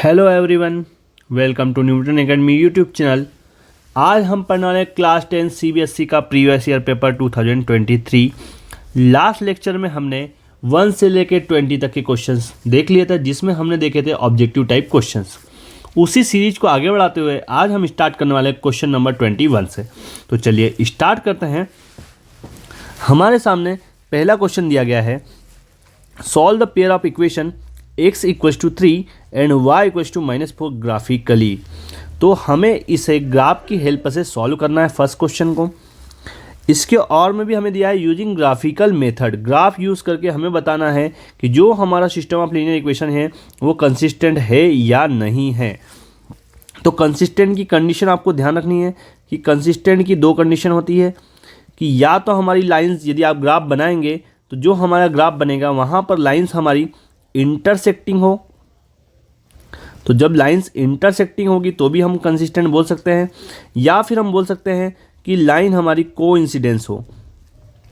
Hello everyone, welcome to Newton academy YouTube channel. आज हम पढ़ने वाले क्लास 10 सीबीएसई का previous year paper 2023। Last lecture में हमने 1 से लेकर 20 तक के क्वेश्चंस देख लिए थे, जिसमें हमने देखे थे ऑब्जेक्टिव टाइप क्वेश्चंस। उसी सीरीज को आगे बढ़ाते हुए आज हम स्टार्ट करने वाले क्वेश्चन नंबर 21 से। तो चलिए स्टार्ट करते हैं। हमारे सामने पहला क्वेश्चन दिया गया है, solve the pair of equation x equals to 3 and y equals to -4 graphically. तो हमें इसे ग्राफ की हेल्प से सॉल्व करना है फर्स्ट क्वेश्चन को। इसके और में भी हमें दिया है using graphical method, graph use करके हमें बताना है कि जो हमारा सिस्टम ऑफ लीनियर इक्वेशन है वो कंसिस्टेंट है या नहीं है। तो कंसिस्टेंट की कंडीशन आपको ध्यान रखनी है कि कंसिस्टेंट की दो कंडीशन होती है कि या तो हमारी लाइंस, यदि आप ग्राफ बनाएंगे तो जो हमारा ग्राफ बनेगा वहाँ पर लाइंस हमारी इंटरसेक्टिंग हो। तो जब लाइंस इंटरसेक्टिंग होगी तो भी हम कंसिस्टेंट बोल सकते हैं, या फिर हम बोल सकते हैं कि लाइन हमारी कोइंसिडेंस हो,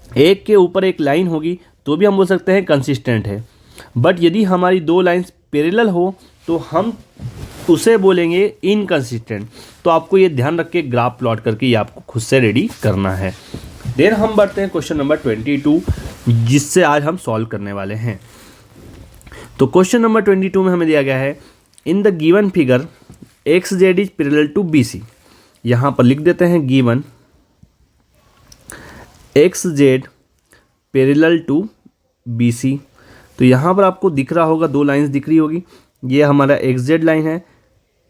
एक के ऊपर एक लाइन होगी तो भी हम बोल सकते हैं कंसिस्टेंट है। बट यदि हमारी दो लाइंस पैरेलल हो तो हम उसे बोलेंगे इनकंसिस्टेंट। तो आपको ये ध्यान रख के ग्राफ प्लॉट करके ये आपको खुद से रेडी करना है। देन हम बढ़ते हैं क्वेश्चन नंबर 22, जिससे आज हम सॉल्व करने वाले हैं। तो क्वेश्चन नंबर 22 में हमें दिया गया है, in the given figure X Z is parallel to B C. यहाँ पर लिख देते हैं given X Z parallel to B C. तो यहाँ पर आपको दिख रहा होगा, दो लाइंस दिख रही होगी, ये हमारा एक्स जेड लाइन है,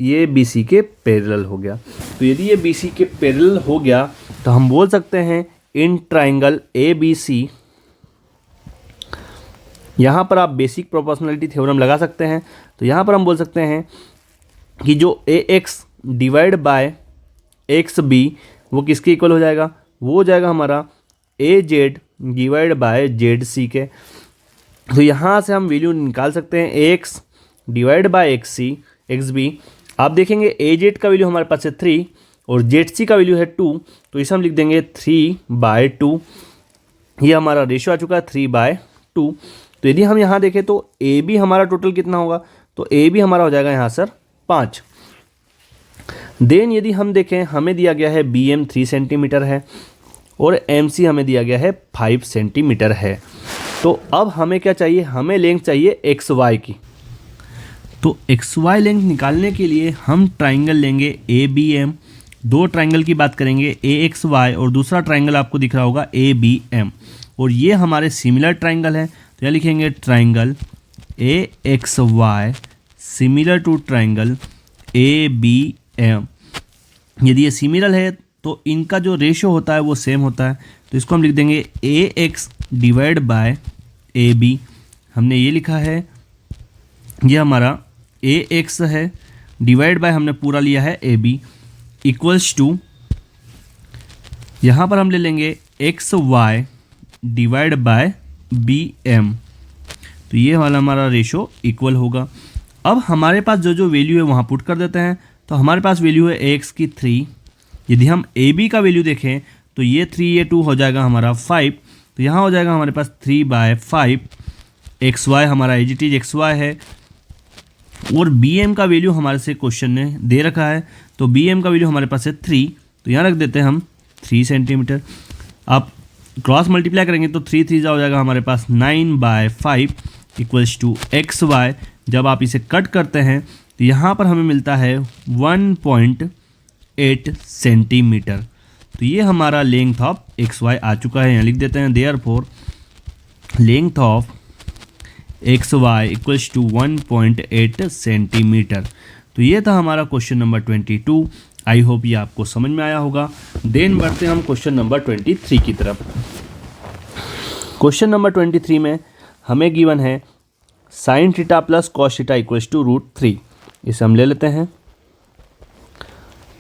ये बी सी के पैरेलल हो गया। तो यदि ये बी सी के पैरेलल हो गया तो हम बोल सकते हैं in triangle A B C. यहाँ पर आप बेसिक प्रोपोर्शनलिटी थ्योरम लगा सकते हैं। तो यहाँ पर हम बोल सकते हैं कि जो A x divide by x B वो किसके इक्वल हो जाएगा, वो हो जाएगा हमारा A z divide by z C के। तो यहाँ से हम वैल्यू निकाल सकते हैं A x divide by x C x B. आप देखेंगे ए जेड का वैल्यू हमारे पास है 3 और जेड सी का वैल्यू है 2, तो इसे हम लिख देंगे 3/2। ये हमारा रेशियो आ चुका है 3/2। तो यदि हम यहाँ देखें तो ए बी हमारा टोटल कितना होगा, तो ए बी हमारा हो जाएगा यहाँ सर 5। देन यदि हम देखें, हमें दिया गया है बी एम 3 सेंटीमीटर है और एम सी हमें दिया गया है 5 सेंटीमीटर है। तो अब हमें क्या चाहिए, हमें लेंथ चाहिए एक्स वाई की। तो एक्स वाई लेंथ निकालने के लिए हम ट्राइंगल लेंगे ए बी एम। दो ट्राइंगल की बात करेंगे, ए एक्स वाई, और दूसरा ट्राइंगल आपको दिख रहा होगा ए बी एम, और ये हमारे सिमिलर ट्राइंगल है। तो यह लिखेंगे triangle A X Y similar to triangle A B M. यदि ये सिमिलर है तो इनका जो रेशियो होता है वो सेम होता है। तो इसको हम लिख देंगे A x divide by A B. हमने ये लिखा है, ये हमारा ए एक्स है डिवाइड बाय हमने पूरा लिया है ए बी इक्वल्स टू, यहाँ पर हम ले लेंगे X Y divide by B M. तो ये वाला हमारा रेशो इक्वल होगा। अब हमारे पास जो जो वैल्यू है वहाँ पुट कर देते हैं। तो हमारे पास वैल्यू है एक्स की 3। यदि हम ए बी का वैल्यू देखें तो ये 3 ये 2 हो जाएगा हमारा 5। तो यहाँ हो जाएगा हमारे पास 3/5। एक्स वाई हमारा as it is X Y है, और बी एम का वैल्यू हमारे से क्वेश्चन ने दे रखा है। तो बी एम का वैल्यू हमारे पास है 3, तो यहाँ रख देते हैं हम 3 सेंटीमीटर। आप क्रॉस मल्टीप्लाई करेंगे तो 3 3 हो जाएगा हमारे पास 9/5 इक्वल्स टू एक्स वाई। जब आप इसे कट करते हैं तो यहाँ पर हमें मिलता है 1.8 सेंटीमीटर। तो ये हमारा लेंथ ऑफ एक्स वाई आ चुका है। यहाँ लिख देते हैं therefore length of X Y equals to 1.8 centimetre. तो ये था हमारा क्वेश्चन नंबर 22। आई होप ये आपको समझ में आया होगा। देन बढ़ते हैं हम क्वेश्चन नंबर 23 की तरफ। क्वेश्चन नंबर 23 में हमें गिवन है sine theta plus cos theta equals to √3। इसे हम ले लेते हैं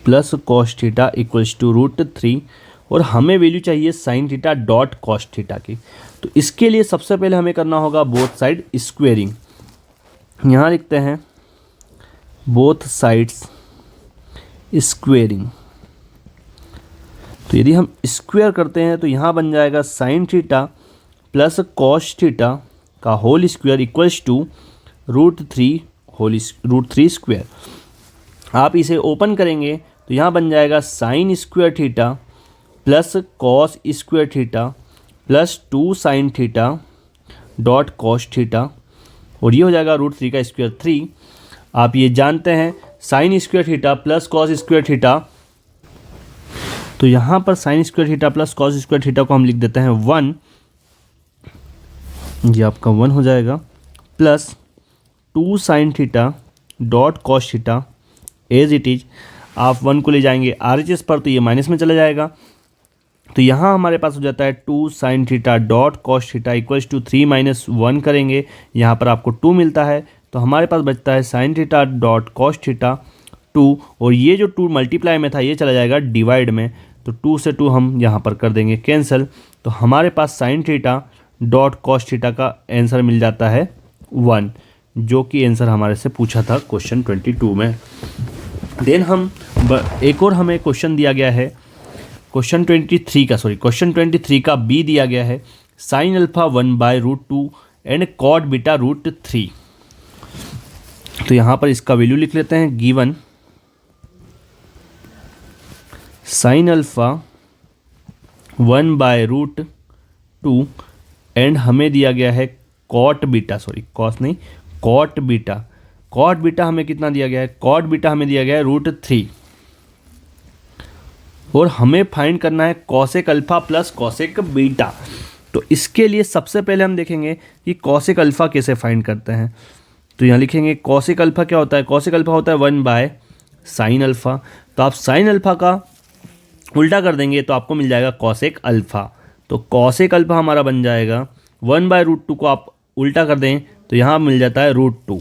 plus cos theta equals to √3, और हमें वैल्यू चाहिए sine theta dot cos theta की। तो इसके लिए सबसे पहले हमें करना होगा बोथ साइड स्क्वेयरिंग। यहाँ लिखते हैं बोथ साइड्स स्क्वेयरिंग। तो यदि हम स्क्वेयर करते हैं तो यहाँ बन जाएगा sine theta plus cos theta का whole square equals to √3 √3 square. आप इसे ओपन करेंगे तो यहाँ बन जाएगा sine square theta plus cos square theta plus 2 sine theta dot cos theta, और ये हो जाएगा √3 का स्क्वायर 3। आप ये जानते हैं sign square theta plus cos square theta, तो यहाँ पर sign square theta plus cos square theta को हम लिख देते हैं 1, ये आपका 1 हो जाएगा, plus 2 sine theta dot cos theta as it is. आप 1 को ले जाएंगे RHS पर तो ये माइनस में चला जाएगा, तो यहाँ हमारे पास हो जाता है 2 sine theta dot cos theta equals to 3 minus 1 करेंगे, यहाँ पर आपको 2 मिलता है, तो हमारे पास बचता है sine theta dot cos theta 2, और ये जो 2 मल्टीप्लाई में था ये चला जाएगा डिवाइड में, तो 2 से 2 हम यहाँ पर कर देंगे कैंसिल, तो हमारे पास sine theta dot cos theta का आंसर मिल जाता है 1, जो कि आंसर हमारे से पूछा था क्वेश्चन 22 में। देन हम एक और हमें क्वेश्चन दिया गया है क्वेश्चन 23 का बी दिया गया है sine alpha 1/√2 and cot beta √3। तो यहाँ पर इसका वैल्यू लिख लेते हैं, गिवन साइन अल्फा 1/√2 एंड हमें दिया गया है कॉट बीटा हमें कितना दिया गया है, कॉट बीटा हमें दिया गया है √3, और हमें फाइंड करना है cosec alpha plus cosec beta. तो इसके लिए सबसे पहले हम देखेंगे कि कॉसेक अल्फा कैसे फाइंड करते हैं। तो यहाँ लिखेंगे कॉसेक अल्फा क्या होता है, कॉसेक अल्फा होता है 1/साइन अल्फा, तो आप साइन अल्फा का उल्टा कर देंगे तो आपको मिल जाएगा कॉसेक अल्फा, तो कॉसेक अल्फा हमारा बन जाएगा 1/√2 को आप उल्टा कर दें तो यहाँ मिल जाता है √2।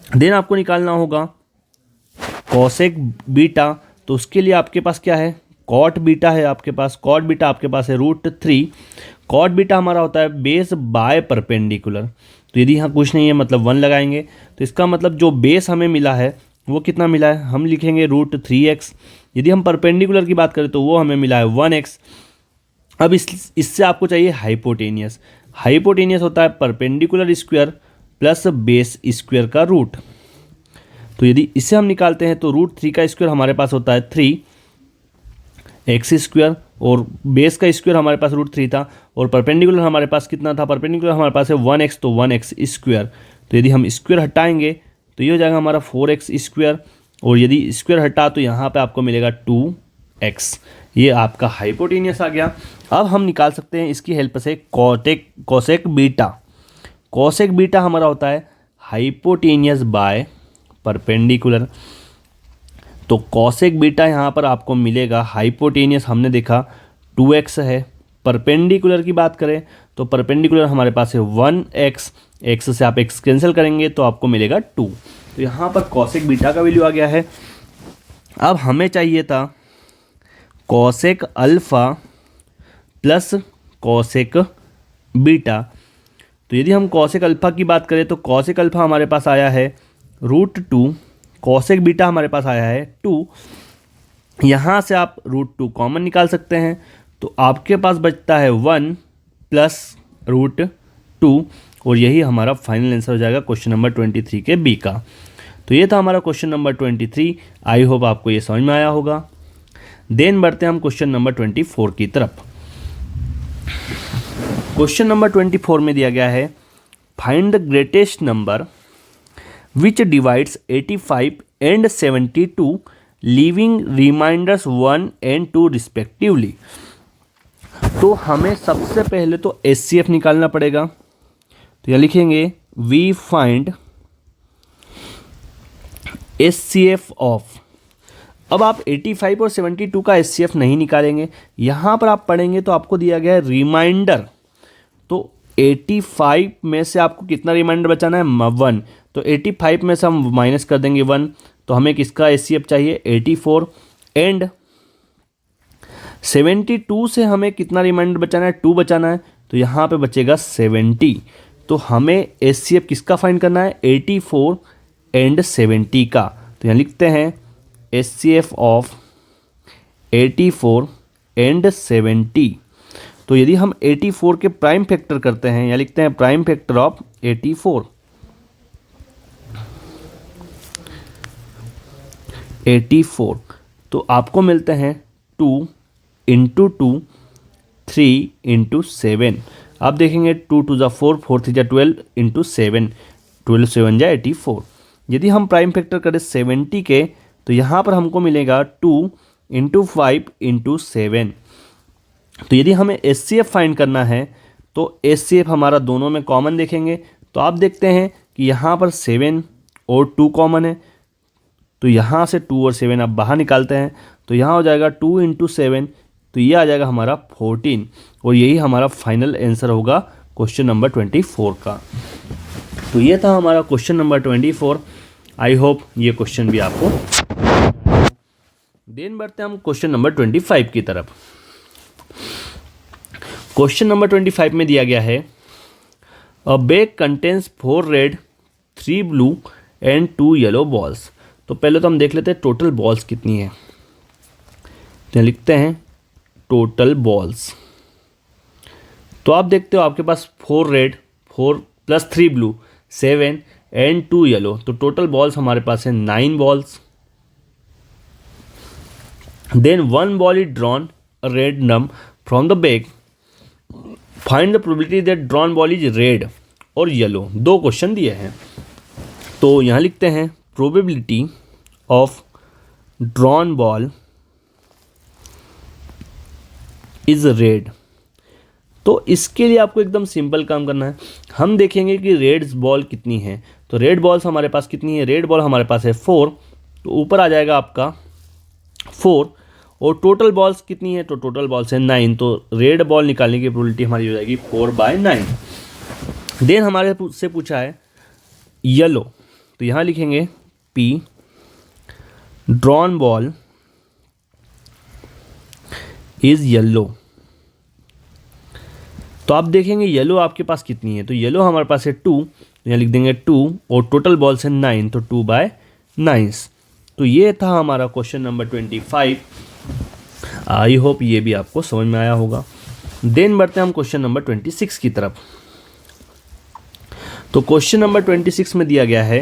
देन आपको निकालना होगा कॉसेक बीटा, तो उसके लिए आपके पास क्या है, कॉट बीटा है आपके पास, कॉट बीटा आपके पास है √3। कॉट बीटा हमारा होता है बेस बाय परपेंडिकुलर, तो यदि यहाँ कुछ नहीं है मतलब 1 लगाएंगे, तो इसका मतलब जो बेस हमें मिला है वो कितना मिला है, हम लिखेंगे √3x। यदि हम परपेंडिकुलर की बात करें तो वो हमें मिला है 1x। अब इससे आपको चाहिए हाइपोटेनियस होता है perpendicular square plus base square का रूट, तो यदि इसे हम निकालते हैं तो √3 का स्क्वायर हमारे पास होता है 3x², और बेस का स्क्वायर हमारे पास √3 था, और परपेंडिकुलर हमारे पास कितना था, परपेंडिकुलर हमारे पास है 1x, तो 1x²। तो यदि हम स्क्वायर हटाएंगे तो ये हो जाएगा हमारा 4x², और यदि स्क्वायर हटा तो यहाँ पे आपको मिलेगा 2x। ये आपका हाइपोटेनियस आ गया। अब हम निकाल सकते हैं इसकी हेल्प से कॉसेक बीटा। कॉसेक बीटा हमारा होता है हाइपोटेनियस बाय परपेंडिकुलर, तो कॉसेक बीटा यहाँ पर आपको मिलेगा, हाइपोटेनियस हमने देखा 2x है, परपेंडिकुलर की बात करें तो परपेंडिकुलर हमारे पास है 1x, x से आप x कैंसिल करेंगे तो आपको मिलेगा 2। तो यहाँ पर कॉसेक बीटा का वैल्यू आ गया है। अब हमें चाहिए था cosec alpha plus cosec beta, तो यदि हम कॉसेक अल्फ़ा की बात करें तो कॉसेक अल्फ़ा हमारे पास आया है √2, कॉसेक बीटा हमारे पास आया है 2। यहाँ से आप √2 कॉमन निकाल सकते हैं, तो आपके पास बचता है 1 प्लस √2, और यही हमारा फाइनल आंसर हो जाएगा क्वेश्चन नंबर 23 के बी का। तो ये था हमारा क्वेश्चन नंबर 23। आई होप आपको ये समझ में आया होगा। देन बढ़ते हैं हम क्वेश्चन नंबर 24 की तरफ। क्वेश्चन नंबर 24 में दिया गया है find the greatest number which divides 85 and 72 leaving remainders 1 and 2 respectively. तो हमें सबसे पहले तो HCF निकालना पड़ेगा, तो यहाँ लिखेंगे वी फाइंड HCF ऑफ। अब आप 85 और 72 का HCF नहीं निकालेंगे, यहाँ पर आप पढ़ेंगे तो आपको दिया गया है रिमाइंडर, तो 85 में से आपको कितना रिमाइंडर बचाना है 1, तो 85 में से हम माइनस कर देंगे 1, तो हमें किसका HCF चाहिए 84, एंड 72 से हमें कितना रिमाइंडर बचाना है 2 बचाना है, तो यहाँ पे बचेगा 70। तो हमें HCF किसका फाइंड करना है 84 एंड 70 का, तो यहाँ लिखते हैं HCF ऑफ 84 एंड 70। तो यदि हम 84 के प्राइम फैक्टर करते हैं, यहाँ लिखते हैं प्राइम फैक्टर ऑफ 84, 84। तो आपको मिलते हैं 2 इंटू 2, 3 इंटू 7। आप देखेंगे 2 2 ज़ा 4, 4 3 ज़ा 12 इंटू 7, 12 7 ज़ा 84। यदि हम प्राइम फैक्टर करें 70 के, तो यहाँ पर हमको मिलेगा 2 इंटू 5 इंटू 7। तो यदि हमें HCF फाइंड करना है तो HCF हमारा दोनों में कॉमन देखेंगे। तो आप देखते हैं कि यहाँ पर 7 और 2 कॉमन है, तो यहाँ से 2 और 7 आप बाहर निकालते हैं, तो यहाँ हो जाएगा 2 इंटू 7, तो ये आ जाएगा हमारा 14। और यही हमारा फाइनल आंसर होगा क्वेश्चन नंबर 24 का। तो ये था हमारा क्वेश्चन नंबर 24। आई होप ये क्वेश्चन भी आपको। देन बढ़ते हैं हम क्वेश्चन नंबर 25 की तरफ। क्वेश्चन नंबर 25 में दिया गया है अ bag contains 4 red 3 blue and 2 yellow balls. तो पहले तो हम देख लेते हैं टोटल बॉल्स कितनी है। तो लिखते हैं टोटल बॉल्स। तो आप देखते हो आपके पास 4 red 4 plus 3 blue 7 and 2 yellow, तो टोटल बॉल्स हमारे पास है 9 बॉल्स। Then 1 ball is drawn random from the bag, find the probability that drawn ball is red और येलो। दो क्वेश्चन दिए हैं, तो यहाँ लिखते हैं probability of drawn ball is red. तो इसके लिए आपको एकदम सिंपल काम करना है। हम देखेंगे कि रेड बॉल कितनी है। तो रेड बॉल्स हमारे पास कितनी है, रेड बॉल हमारे पास है 4, तो ऊपर आ जाएगा आपका 4। और टोटल बॉल्स कितनी है, तो टोटल बॉल्स है 9, तो रेड बॉल निकालने की प्रोबेबिलिटी हमारी हो जाएगी 4/9। देन हमारे से पूछा है येलो, तो यहाँ लिखेंगे P drawn ball is yellow. तो आप देखेंगे येलो आपके पास कितनी है, तो येलो हमारे पास है 2, तो यहाँ लिख देंगे 2, और टोटल बॉल्स है 9, तो 2/9। तो ये था हमारा क्वेश्चन नंबर 25। आई होप ये भी आपको समझ में आया होगा। देन बढ़ते हैं हम क्वेश्चन नंबर 26 की तरफ। तो क्वेश्चन नंबर 26 में दिया गया है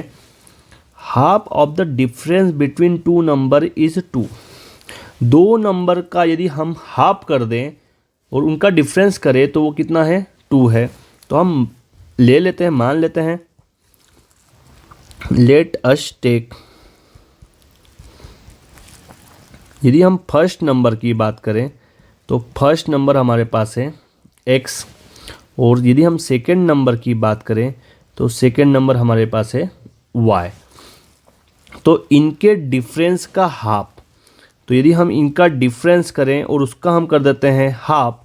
half of the difference between 2 number is 2। दो नंबर का यदि हम हाफ कर दें और उनका डिफरेंस करें तो वो कितना है, 2 है। तो हम ले लेते हैं, मान लेते हैं, लेट अस टेक, यदि हम फर्स्ट नंबर की बात करें तो फर्स्ट नंबर हमारे पास है x, और यदि हम सेकेंड नंबर की बात करें तो सेकेंड नंबर हमारे पास है y। तो इनके डिफरेंस का हाफ, तो यदि हम इनका डिफरेंस करें और उसका हम कर देते हैं हाफ,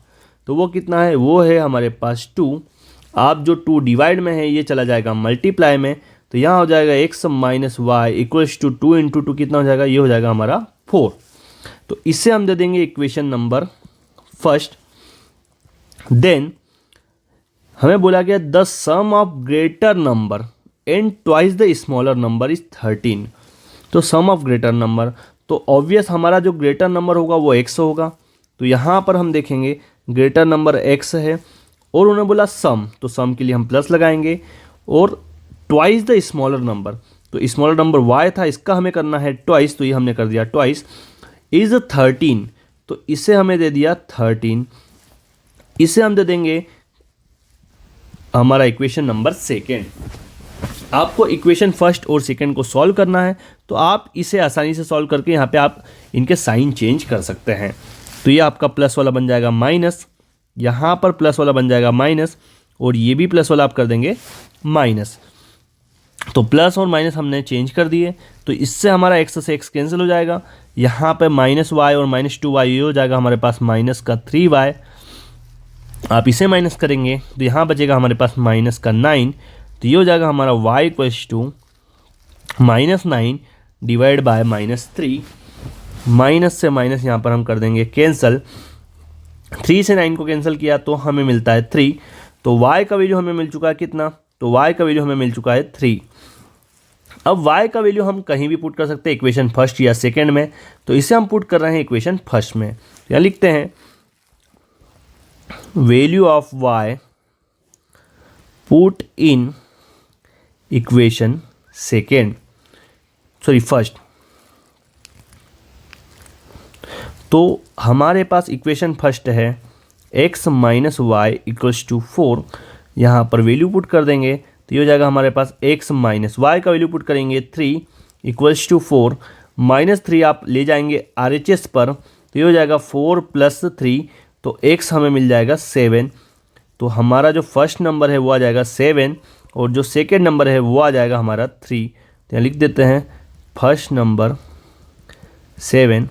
तो वो कितना है, वो है हमारे पास 2। आप जो 2 डिवाइड में है ये चला जाएगा मल्टीप्लाई में, तो यहाँ हो जाएगा x minus Y equals to 2 into 2 कितना हो जाएगा, ये हो जाएगा हमारा 4। तो इससे हम दे देंगे इक्वेशन नंबर फर्स्ट। देन हमें बोला गया the sum of greater number and twice the smaller number is 13। तो सम ऑफ ग्रेटर नंबर, तो ऑब्वियस हमारा जो ग्रेटर नंबर होगा वो x होगा। तो यहाँ पर हम देखेंगे ग्रेटर नंबर x है, और उन्होंने बोला सम, तो सम के लिए हम प्लस लगाएंगे, और ट्वाइस द स्मॉलर नंबर, तो स्मॉलर नंबर y था, इसका हमें करना है ट्वाइस, तो ये हमने कर दिया ट्वाइस, इज 13, तो इसे हमें दे दिया 13। इसे हम दे देंगे हमारा इक्वेशन नंबर सेकेंड। आपको इक्वेशन फर्स्ट और सेकेंड को सॉल्व करना है, तो आप इसे आसानी से सॉल्व करके यहाँ पे आप इनके साइन चेंज कर सकते हैं। तो ये आपका प्लस वाला बन जाएगा माइनस, यहाँ पर प्लस वाला बन जाएगा माइनस, और ये भी प्लस वाला आप कर देंगे माइनस। तो प्लस और माइनस हमने चेंज कर दिए, तो इससे हमारा x से x कैंसिल हो जाएगा। यहाँ पे -y और -2y ये हो जाएगा हमारे पास माइनस का 3y। आप इसे माइनस करेंगे तो यहाँ बचेगा हमारे पास माइनस का 9, तो ये हो जाएगा हमारा y equals to -9 divide by -3। Minus से माइनस यहाँ पर हम कर देंगे कैंसिल, 3 से 9 को कैंसिल किया तो हमें मिलता है 3। तो y का वैल्यू हमें मिल चुका है कितना, तो y का वैल्यू हमें मिल चुका है 3। अब y का वैल्यू हम कहीं भी पुट कर सकते हैं, इक्वेशन फर्स्ट या सेकंड में, तो इसे हम पुट कर रहे हैं इक्वेशन फर्स्ट में। यहाँ लिखते हैं value of y put in equation second, sorry first. तो हमारे पास इक्वेशन फर्स्ट है x minus Y equals to 4। यहाँ पर वैल्यू पुट कर देंगे तो ये हो जाएगा हमारे पास x माइनस वाई का वैल्यू पुट करेंगे 3 इक्वल्स टू 4, -3 आप ले जाएंगे RHS पर तो ये हो जाएगा 4 प्लस 3, तो x हमें मिल जाएगा 7। तो हमारा जो फर्स्ट नंबर है वो आ जाएगा 7 और जो सेकेंड नंबर है वो आ जाएगा हमारा 3। तो यहाँ लिख देते हैं फर्स्ट नंबर 7,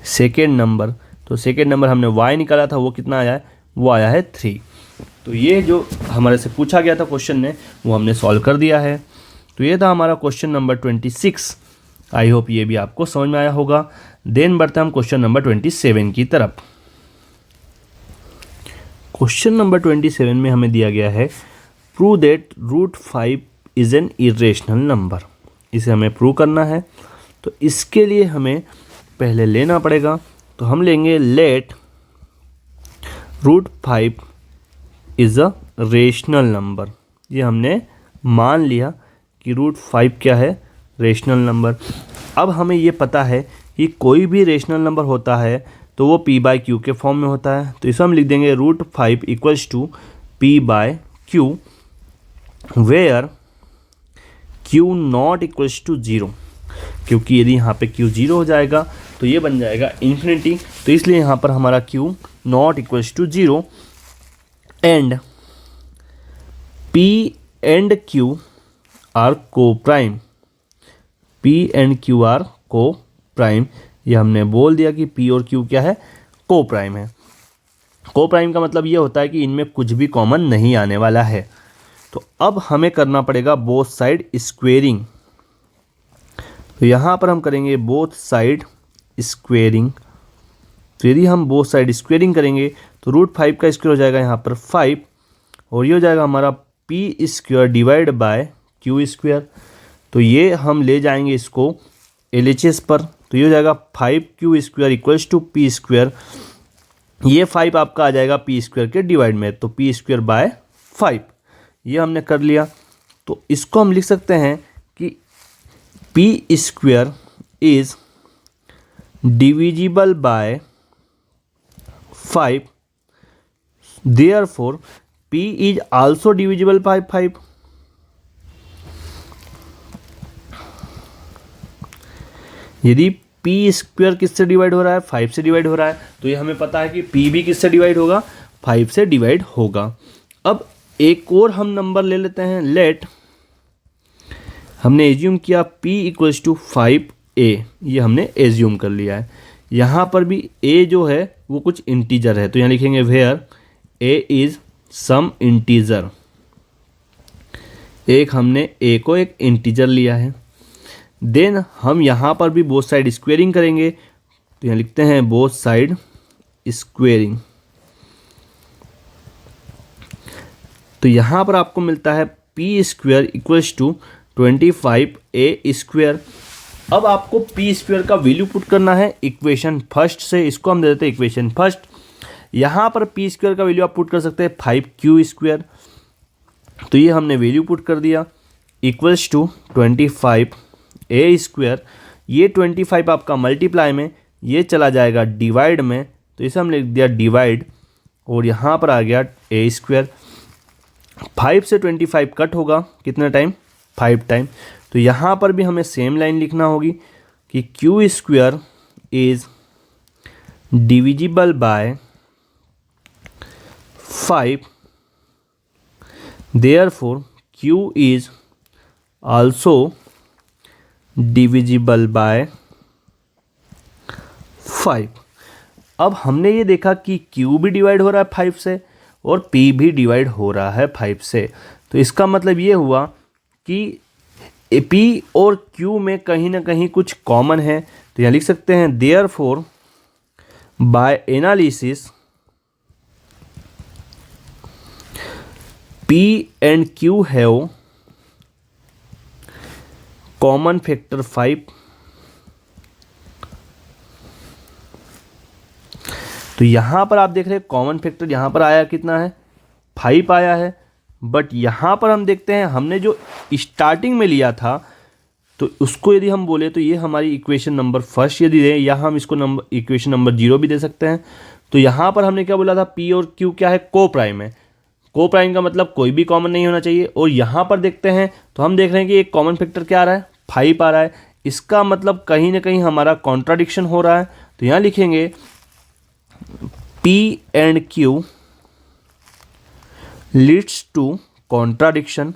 सेकेंड नंबर, तो सेकेंड नंबर हमने y निकाला था वो कितना आया है, वो आया है 3। तो ये जो हमारे से पूछा गया था क्वेश्चन ने वो हमने सॉल्व कर दिया है। तो ये था हमारा क्वेश्चन नंबर 26। आई होप ये भी आपको समझ में आया होगा। देन बढ़ते हैं हम क्वेश्चन नंबर 27 की तरफ। क्वेश्चन नंबर 27 में हमें दिया गया है prove that √5 is an irrational number. इसे हमें प्रूव करना है। तो इसके लिए हमें पहले लेना पड़ेगा, तो हम लेंगे let √5 is a rational number. ये हमने मान लिया कि √5 क्या है, रेशनल नंबर। अब हमें ये पता है कि कोई भी रेशनल नंबर होता है तो वो p/q के फॉर्म में होता है। तो इसे हम लिख देंगे √5 equals to p/q where q not equals to 0, क्योंकि यदि यहाँ पे q 0 हो जाएगा तो ये बन जाएगा इन्फिनिटी। तो इसलिए यहाँ पर हमारा q not equals to 0 and p and q are coprime. p and q are coprime, ये हमने बोल दिया कि p और q क्या है, को प्राइम है। को प्राइम का मतलब ये होता है कि इनमें कुछ भी कॉमन नहीं आने वाला है। तो अब हमें करना पड़ेगा बोथ साइड स्क्वेयरिंग। तो यहाँ पर हम करेंगे बोथ साइड स्क्वेयरिंग। तो यदि हम बोथ साइड स्क्वेयरिंग करेंगे तो √5 का स्क्वायर हो जाएगा यहाँ पर 5 और ये हो जाएगा हमारा p² डिवाइड बाय q²। तो ये हम ले जाएंगे इसको LHS पर, तो ये हो जाएगा 5q² इक्वल्स टू p²। ये 5 आपका आ जाएगा p² के डिवाइड में, तो p² बाय 5 ये हमने कर लिया। तो इसको हम लिख सकते हैं कि p² is divisible by 5, therefore p is also divisible by 5। यदि p² किससे डिवाइड हो रहा है, 5 से डिवाइड हो रहा है, तो ये हमें पता है कि p भी किससे डिवाइड होगा, 5 से डिवाइड होगा। अब एक और हम नंबर ले लेते हैं, लेट हमने एज्यूम किया p इक्वल्स टू 5a, ये एज्यूम एज्यूम कर लिया है। यहाँ पर भी a जो है वो कुछ इंटीजर है, तो यहाँ लिखेंगे where a is some integer. हमने a को एक इंटीजर लिया है। देन हम यहाँ पर भी बोथ साइड स्क्वेयरिंग करेंगे, तो यहाँ लिखते हैं बोथ साइड स्क्वेयरिंग। तो यहाँ पर आपको मिलता है p² इक्वल्स टू 25a²। अब आपको p² का वैल्यू पुट करना है इक्वेशन फर्स्ट से, इसको हम दे देते हैं इक्वेशन फर्स्ट। यहाँ पर p² का वैल्यू आप पुट कर सकते हैं 5q²। तो ये हमने वैल्यू पुट कर दिया इक्वल्स टू 25a²। ये 25 आपका मल्टीप्लाई में, ये चला जाएगा डिवाइड में, तो इसे हमने लिख दिया डिवाइड और यहाँ पर आ गया a²। 5 से 25 कट होगा कितने टाइम, 5 टाइम। तो यहाँ पर भी हमें सेम लाइन लिखना होगी कि q² is divisible by 5, therefore q is also divisible by 5। अब हमने ये देखा कि q भी डिवाइड हो रहा है 5 से और p भी डिवाइड हो रहा है 5 से। तो इसका मतलब ये हुआ कि p और q में कहीं ना कहीं कुछ कॉमन है। तो यहाँ लिख सकते हैं therefore by analysis p and q have common factor 5। तो यहाँ पर आप देख रहे हैं कॉमन फैक्टर यहाँ पर आया कितना है, 5 आया है। बट यहाँ पर हम देखते हैं हमने जो स्टार्टिंग में लिया था तो उसको यदि हम बोले तो ये हमारी इक्वेशन नंबर फर्स्ट यदि दें, या हम इसको नंबर इक्वेशन नंबर 0 भी दे सकते हैं। तो यहाँ पर हमने क्या बोला था, P और Q क्या है, को प्राइम है। को प्राइम का मतलब कोई भी कॉमन नहीं होना चाहिए। और यहाँ पर देखते हैं तो हम देख रहे हैं कि एक कॉमन फैक्टर क्या आ रहा है, 5 आ रहा है। इसका मतलब कहीं ना कहीं हमारा कॉन्ट्राडिक्शन हो रहा है। तो यहाँ लिखेंगे P and Q leads to contradiction,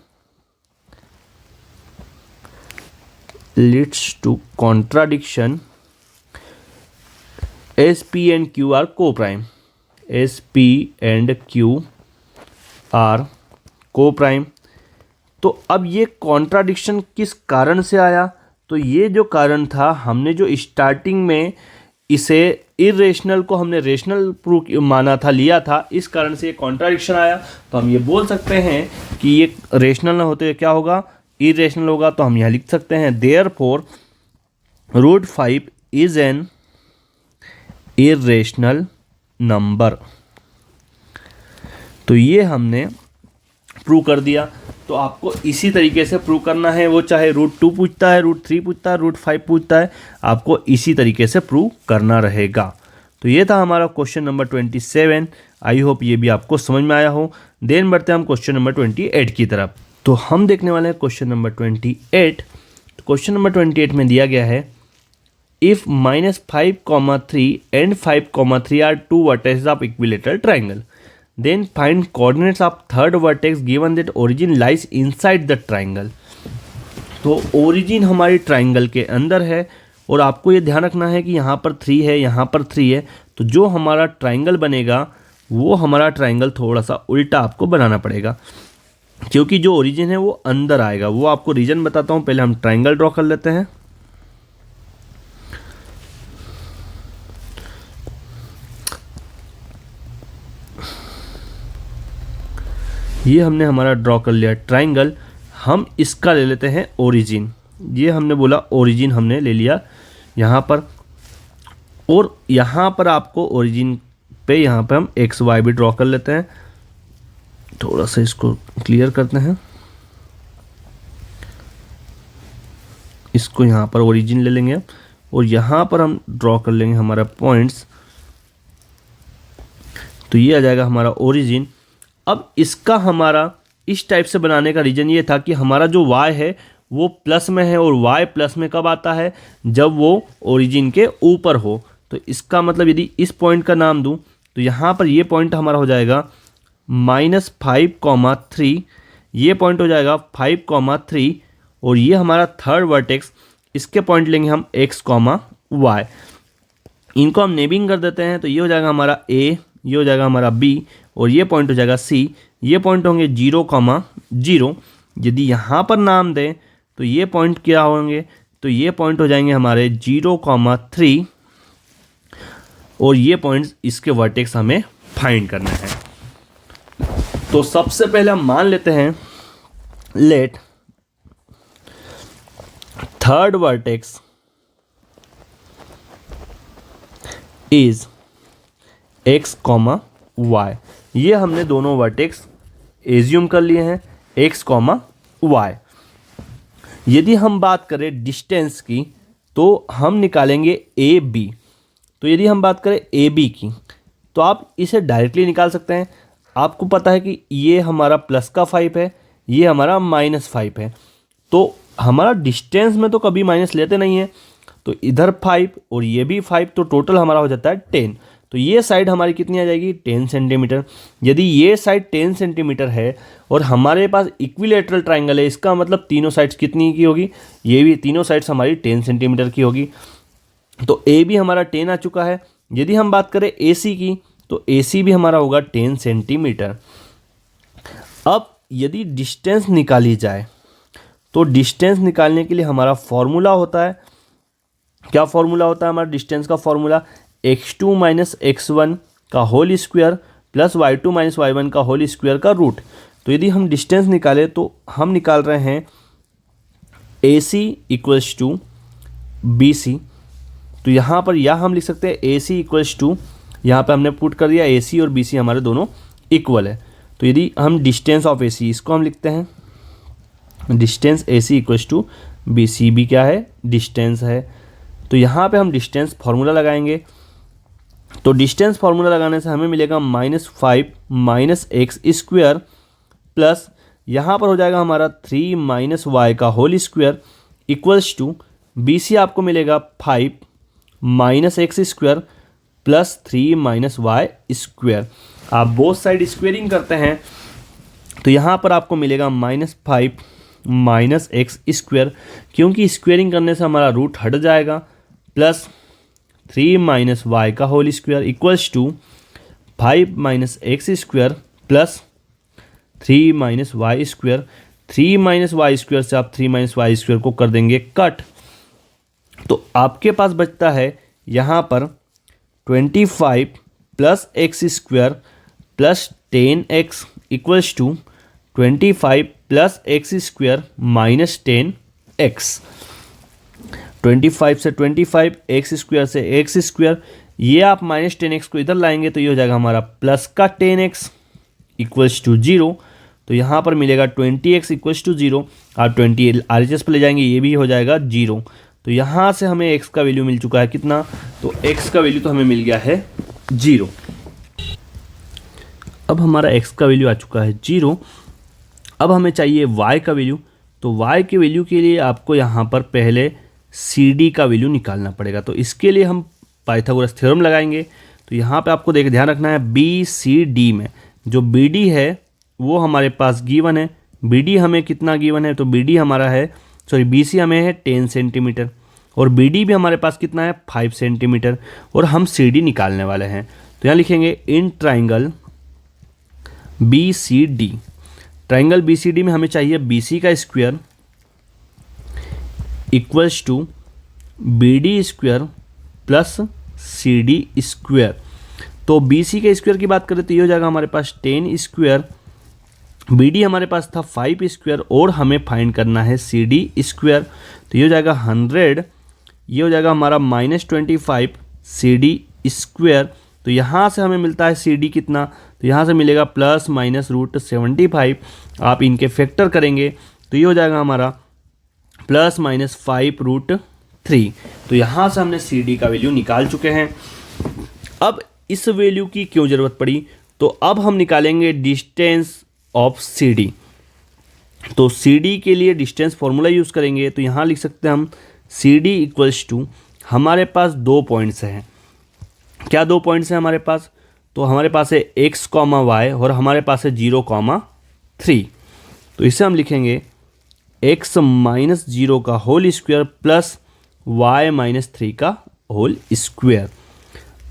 leads to contradiction as P and Q are co-prime, as P and Q are co-prime। तो अब ये कॉन्ट्राडिक्शन किस कारण से आया, तो ये जो कारण था, हमने जो स्टार्टिंग में इसे इरेशनल को हमने रेशनल प्रूफ माना था, लिया था, इस कारण से ये कॉन्ट्राडिक्शन आया। तो हम ये बोल सकते हैं कि ये रेशनल ना होते क्या होगा, इरेशनल होगा। तो हम यहाँ लिख सकते हैं therefore √5 is an irrational number. तो ये हमने प्रूव कर दिया। तो आपको इसी तरीके से प्रूव करना है, वो चाहे √2 पूछता है, √3 पूछता है, √5 पूछता है, आपको इसी तरीके से प्रूव करना रहेगा। तो ये था हमारा क्वेश्चन नंबर 27। आई होप ये भी आपको समझ में आया हो। देन बढ़ते हैं हम क्वेश्चन नंबर 28 की तरफ। तो हम देखने वाले हैं क्वेश्चन नंबर 28। तो क्वेश्चन नंबर 28 में दिया गया है if -5,3 and 5,3 are 2 vertex of equilateral triangle, then find coordinates of third vertex given that origin lies inside the triangle. तो ओरिजिन हमारी ट्राइंगल के अंदर है, और आपको ये ध्यान रखना है कि यहाँ पर 3 है, यहाँ पर 3 है। तो जो हमारा ट्राइंगल बनेगा वो हमारा ट्राइंगल थोड़ा सा उल्टा आपको बनाना पड़ेगा, क्योंकि जो ओरिजिन है वो अंदर आएगा। वो आपको रीजन बताता हूँ, पहले हम ट्राइंगल ड्रॉ कर लेते हैं। ये हमने हमारा ड्रॉ कर लिया ट्राइंगल। हम इसका ले लेते हैं ओरिजिन। ये हमने बोला ओरिजिन हमने ले लिया यहाँ पर, और यहाँ पर आपको ओरिजिन पे यहाँ पे हम एक्स वाई भी ड्रॉ कर लेते हैं। थोड़ा सा इसको क्लियर करते हैं। इसको यहाँ पर ओरिजिन ले लेंगे, और यहाँ पर हम ड्रॉ कर लेंगे हमारा पॉइंट्स। तो ये आ जाएगा हमारा ओरिजिन। अब इसका हमारा इस टाइप से बनाने का रीज़न ये था कि हमारा जो y है वो प्लस में है, और y प्लस में कब आता है, जब वो ओरिजिन के ऊपर हो। तो इसका मतलब यदि इस पॉइंट का नाम दूं तो यहाँ पर ये पॉइंट हमारा हो जाएगा -5,3, ये पॉइंट हो जाएगा 5,3, और ये हमारा थर्ड वर्टेक्स, इसके पॉइंट लेंगे हम x, y। इनको हम नेमिंग कर देते हैं। तो ये हो जाएगा हमारा a, ये हो जाएगा हमारा b, और ये पॉइंट हो जाएगा c। ये पॉइंट होंगे 0,0। यदि यहाँ पर नाम दें तो ये पॉइंट क्या होंगे, तो ये पॉइंट हो जाएंगे हमारे 0,3, और ये पॉइंट्स इसके वर्टेक्स हमें फाइंड करना है। तो सबसे पहले हम मान लेते हैं let third vertex is x, y। ये हमने दोनों वर्टेक्स एज्यूम कर लिए हैं, x, y। यदि हम बात करें डिस्टेंस की तो हम निकालेंगे ए बी। तो यदि हम बात करें ए बी की तो आप इसे डायरेक्टली निकाल सकते हैं। आपको पता है कि ये हमारा प्लस का 5 है, ये हमारा -5 है। तो हमारा डिस्टेंस में तो कभी माइनस लेते नहीं है। तो इधर 5 और ये भी 5, तो टोटल हमारा हो जाता है 10। तो ये साइड हमारी कितनी आ जाएगी, 10 सेंटीमीटर। यदि ये साइड 10 सेंटीमीटर है और हमारे पास इक्विलेटरल ट्राइंगल है, इसका मतलब तीनों साइड्स कितनी की होगी, ये भी तीनों साइड्स हमारी 10 सेंटीमीटर की होगी। तो ए भी हमारा 10 आ चुका है। यदि हम बात करें ए सी की तो ए सी भी हमारा होगा 10 सेंटीमीटर। अब यदि डिस्टेंस निकाली जाए तो डिस्टेंस निकालने के लिए हमारा फॉर्मूला होता है, क्या फॉर्मूला होता है हमारा डिस्टेंस का फॉर्मूला, x2 माइनस x1 का whole square plus y2 minus y1 का होल स्क्वायर का रूट। तो यदि हम डिस्टेंस निकालें तो हम निकाल रहे हैं AC इक्वल्स टू BC। तो यहाँ पर या हम लिख सकते हैं AC इक्वल्स टू, यहाँ पर हमने पुट कर दिया AC और BC हमारे दोनों इक्वल है। तो यदि हम डिस्टेंस ऑफ AC इसको हम लिखते हैं distance AC equals to B C B क्या है, डिस्टेंस है। तो यहाँ पे हम डिस्टेंस फार्मूला लगाएंगे। तो डिस्टेंस फार्मूला लगाने से हमें मिलेगा -5 माइनस एक्स स्क्वायर प्लस यहाँ पर हो जाएगा हमारा 3 माइनस वाई का whole square equals to B C आपको मिलेगा 5 minus x square plus 3 minus y square. आप बोथ साइड स्क्वेयरिंग करते हैं तो यहाँ पर आपको मिलेगा -5 माइनस एक्स स्क्वायर, क्योंकि स्क्वेयरिंग करने से हमारा रूट हट जाएगा, प्लस 3 माइनस वाई का whole square equals to 5 minus x square plus 3 minus y square. 3 minus y square से आप 3 माइनस वाई स्क्वायर को कर देंगे कट, तो आपके पास बचता है यहाँ पर 25 plus x square plus 10x equals to 25 plus x square minus 10x। 25 से 25, एक्स स्क्वायर से एक्स स्क्वायर, ये आप माइनस 10x को इधर लाएंगे तो ये हो जाएगा हमारा प्लस का 10x इक्वल्स टू 0। तो यहाँ पर मिलेगा 20x इक्वल्स टू 0। आप 20 RHS पर ले जाएंगे, ये भी हो जाएगा 0। तो यहाँ से हमें x का वैल्यू मिल चुका है कितना, तो x का वैल्यू तो हमें मिल गया है 0। अब हमारा x का वैल्यू आ चुका है 0। अब हमें चाहिए y का वैल्यू। तो y के वैल्यू के लिए आपको यहाँ पर पहले CD का वैल्यू निकालना पड़ेगा। तो इसके लिए हम पाइथागोरस थ्योरम लगाएंगे। तो यहाँ पे आपको ध्यान रखना है BCD में जो BD है वो हमारे पास गिवन है। BD हमें कितना गिवन है, तो BD हमारा है, सॉरी BC हमें है 10 सेंटीमीटर और BD भी हमारे पास कितना है 5 सेंटीमीटर, और हम CD निकालने वाले हैं। तो यहाँ लिखेंगे in triangle BCD। Triangle BCD में हमें चाहिए BC का square equals to BD square plus CD square. तो BC के स्क्वायर की बात करें तो ये हो जाएगा हमारे पास 10 स्क्वायर, BD हमारे पास था 5 स्क्वायर और हमें फाइंड करना है CD स्क्वायर। तो ये हो जाएगा 100, ये हो जाएगा हमारा -25 CD स्क्वायर। तो यहाँ से हमें मिलता है CD कितना, तो यहाँ से मिलेगा प्लस माइनस √75। आप इनके फैक्टर करेंगे तो ये हो जाएगा हमारा प्लस माइनस 5√3। तो यहाँ से हमने CD का वैल्यू निकाल चुके हैं। अब इस वैल्यू की क्यों ज़रूरत पड़ी, तो अब हम निकालेंगे डिस्टेंस ऑफ CD। तो CD के लिए डिस्टेंस फॉर्मूला यूज़ करेंगे। तो यहाँ लिख सकते हैं हम CD इक्वल्स टू, हमारे पास 2 पॉइंट्स हैं। क्या 2 पॉइंट्स हैं हमारे पास, तो हमारे पास है x, y और हमारे पास है 0, 3। तो इसे हम लिखेंगे x माइनस 0 का whole square plus y minus 3 का होल स्क्वायर।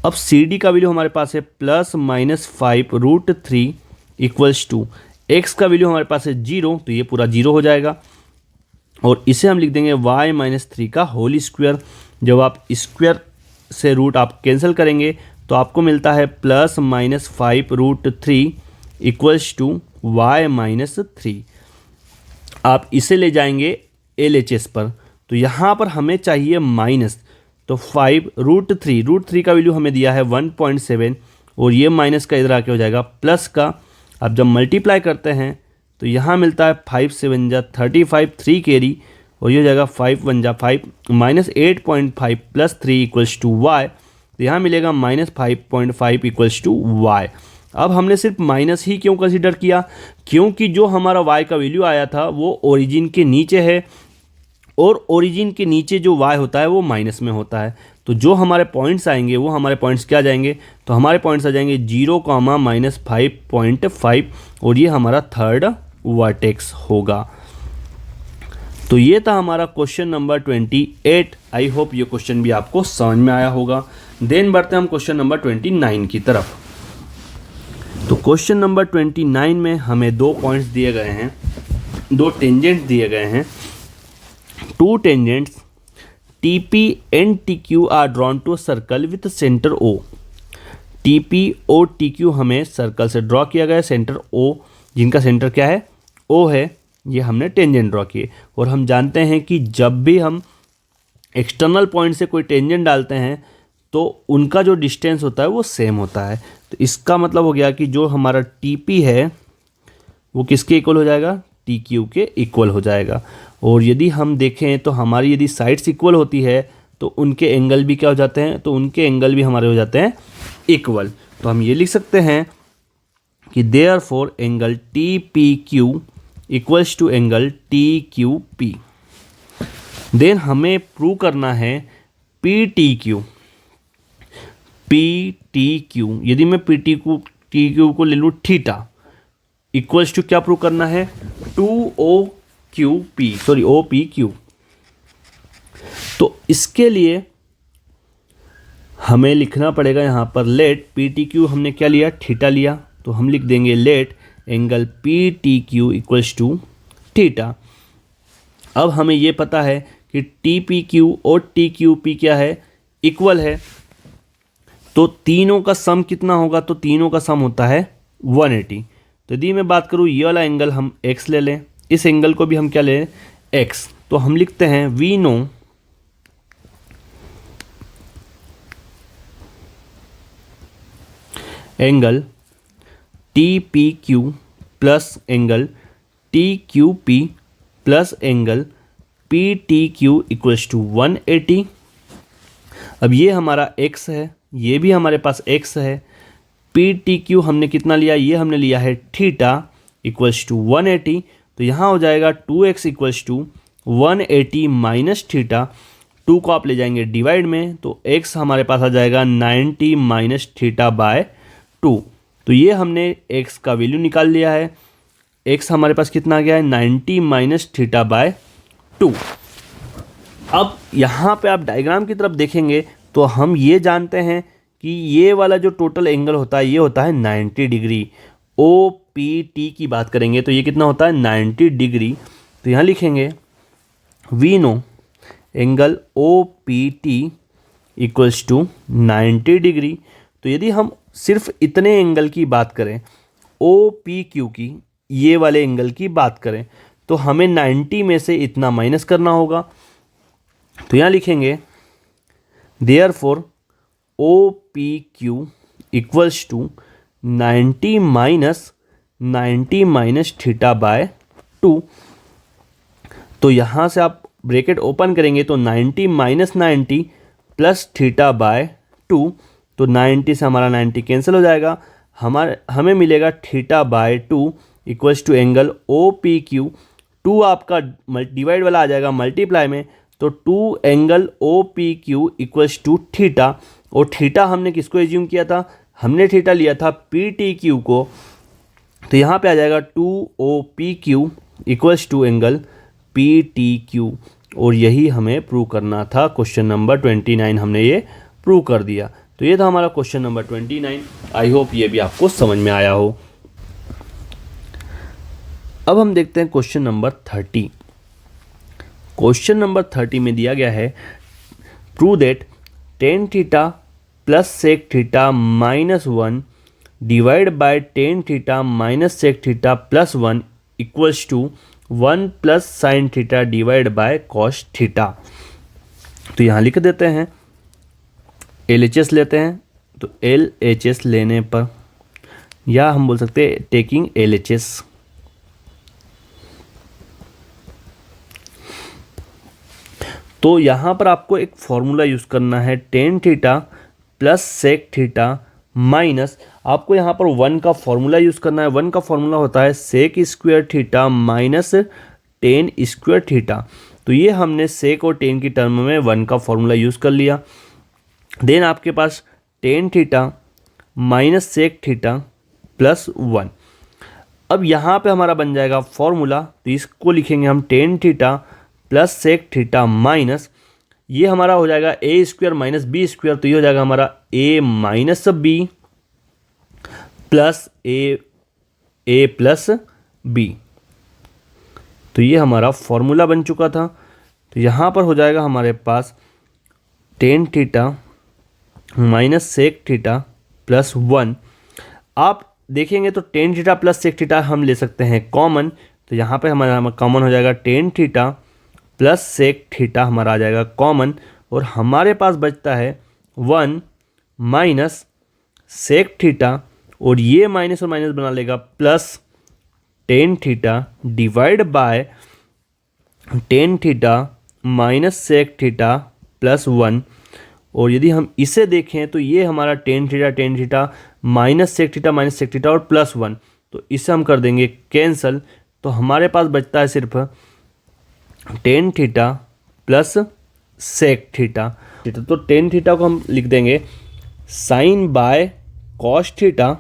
अब CD का वैल्यू हमारे पास है plus minus 5√3 equals to x का वैल्यू हमारे पास है 0, तो ये पूरा 0 हो जाएगा, और इसे हम लिख देंगे y माइनस 3 का होल स्क्वायर। जब आप स्क्वायर से रूट आप कैंसिल करेंगे तो आपको मिलता है plus minus 5√3 equals to y minus 3। आप इसे ले जाएंगे LHS पर, तो यहाँ पर हमें चाहिए माइनस, तो 5√3 का वैल्यू हमें दिया है 1.7 और ये माइनस का इधर आके हो जाएगा प्लस का। अब जब मल्टीप्लाई करते हैं तो यहाँ मिलता है 5 7 जा 35, 3 कैरी, और ये हो जाएगा 5 1 जा 5 minus 8.5 plus 3 equals to y. तो यहाँ मिलेगा -5.5 इक्वल्स टू वाई। अब हमने सिर्फ माइनस ही क्यों कंसीडर किया, क्योंकि जो हमारा y का वैल्यू आया था वो ओरिजिन के नीचे है, और ओरिजिन के नीचे जो y होता है वो माइनस में होता है। तो जो हमारे पॉइंट्स आएंगे वो हमारे पॉइंट्स क्या जाएंगे, तो हमारे पॉइंट्स आ जाएंगे 0, -5.5, और ये हमारा थर्ड वर्टेक्स होगा। तो ये था हमारा क्वेश्चन नंबर 28। आई होप ये क्वेश्चन भी आपको समझ में आया होगा। देन बढ़ते हैं हम क्वेश्चन नंबर 29 की तरफ। तो क्वेश्चन नंबर 29 में हमें 2 पॉइंट्स दिए गए हैं, 2 टेंजेंट दिए गए हैं। 2 tangents TP and TQ are drawn to a circle with center O। TP और TQ हमें सर्कल से ड्रॉ किया गया, सेंटर O जिनका सेंटर क्या है O है, ये हमने टेंजेंट ड्रॉ किए। और हम जानते हैं कि जब भी हम एक्सटर्नल पॉइंट से कोई टेंजेंट डालते हैं तो उनका जो डिस्टेंस होता है वो सेम होता है। तो इसका मतलब हो गया कि जो हमारा TP है वो किसके इक्वल हो जाएगा, टी क्यू के इक्वल हो जाएगा। और यदि हम देखें तो हमारी यदि साइड्स इक्वल होती है तो उनके एंगल भी क्या हो जाते हैं, तो उनके एंगल भी हमारे हो जाते हैं इक्वल। तो हम ये लिख सकते हैं कि therefore angle T P Q equals to angle T Q P. Then हमें प्रूव करना है P T Q. P T Q, यदि मैं पी टी क्यू को ले लूँ थीटा, इक्वल्स टू क्या प्रूव करना है, 2 पी क्यू। तो इसके लिए हमें लिखना पड़ेगा यहाँ पर लेट पी टी क्यू, हमने क्या लिया, थीटा लिया, तो हम लिख देंगे let angle P T Q equals to theta. अब हमें ये पता है कि टी पी क्यू और टी क्यू पी क्या है, इक्वल है। तो तीनों का सम कितना होगा, तो तीनों का सम होता है 180। तो यदि मैं बात करूँ ये वाला एंगल हम x ले लें, इस एंगल को भी हम क्या ले लें, x। तो हम लिखते हैं we know angle T P Q plus angle T Q P plus angle P T Q equals to 180। अब ये हमारा x है, ये भी हमारे पास x है। पी टी क्यू हमने कितना लिया, ये हमने लिया है थीटा इक्वल्स टू 180। तो यहाँ हो जाएगा 2x equals to 180 minus theta. 2 को आप ले जाएंगे डिवाइड में, तो x हमारे पास आ जाएगा 90 माइनस थीटा बाय 2। तो ये हमने x का वैल्यू निकाल लिया है। x हमारे पास कितना आ गया है, 90 माइनस थीटा बाय 2। अब यहाँ पे आप डायग्राम की तरफ देखेंगे तो हम ये जानते हैं कि ये वाला जो टोटल एंगल होता है ये होता है 90 डिग्री। ओ पी टी की बात करेंगे तो ये कितना होता है, 90 डिग्री। तो यहाँ लिखेंगे we know angle O P T equals to 90 degree. तो यदि हम सिर्फ इतने एंगल की बात करें, ओ पी क्यू की, ये वाले एंगल की बात करें, तो हमें 90 में से इतना माइनस करना होगा। तो यहाँ लिखेंगे therefore O P Q equals to 90 minus theta by 2। तो यहाँ से आप ब्रैकेट ओपन करेंगे तो 90 माइनस 90 प्लस थीटा बाय 2। तो 90 से हमारा 90 कैंसिल हो जाएगा, हमें मिलेगा theta by 2 equals to angle O P Q. 2 आपका डिवाइड वाला आ जाएगा मल्टीप्लाई में, तो 2 angle O P Q equals to theta. और थीटा हमने किसको एज्यूम किया था, हमने थीटा लिया था पी टी क्यू को। तो यहाँ पे आ जाएगा 2 O P Q equals to angle P T Q. और यही हमें प्रूव करना था। क्वेश्चन नंबर 29 हमने ये प्रूव कर दिया। तो ये था हमारा क्वेश्चन नंबर 29। आई होप ये भी आपको समझ में आया हो। अब हम देखते हैं क्वेश्चन नंबर 30। क्वेश्चन नंबर 30 में दिया गया है prove that tan theta plus sec theta minus 1 divide by tan theta minus sec theta plus 1 equals to 1 plus sine theta divide by cos theta. तो यहाँ लिख देते हैं LHS लेते हैं। तो LHS लेने पर, या हम बोल सकते हैं टेकिंग LHS, तो यहाँ पर आपको एक फॉर्मूला यूज़ करना है, tan theta plus sec theta minus, आपको यहाँ पर 1 का फॉर्मूला यूज़ करना है। 1 का फॉर्मूला होता है sec square theta minus tan square theta. तो ये हमने सेक और टेन की टर्म में 1 का फॉर्मूला यूज़ कर लिया। देन आपके पास tan theta minus sec theta plus 1। अब यहाँ पे हमारा बन जाएगा फॉर्मूला, तो इसको लिखेंगे हम tan theta plus sec theta minus, ये हमारा हो जाएगा A square minus B square. तो ये हो जाएगा हमारा A minus B plus A plus B. तो ये हमारा फॉर्मूला बन चुका था। तो यहाँ पर हो जाएगा हमारे पास tan theta minus sec theta plus 1। आप देखेंगे तो tan theta plus sec theta हम ले सकते हैं कॉमन। तो यहाँ पे हमारा कॉमन हो जाएगा tan theta plus sec theta हमारा आ जाएगा कॉमन, और हमारे पास बचता है 1 माइनस सेक थीटा, और ये माइनस और माइनस बना लेगा plus tan theta divide by tan theta minus sec theta plus 1। और यदि हम इसे देखें तो ये हमारा tan theta minus sec theta और प्लस 1, तो इसे हम कर देंगे कैंसल। तो हमारे पास बचता है सिर्फ tan theta plus sec theta. तो टेन थीटा को हम लिख देंगे साइन बाय कॉस थीटा,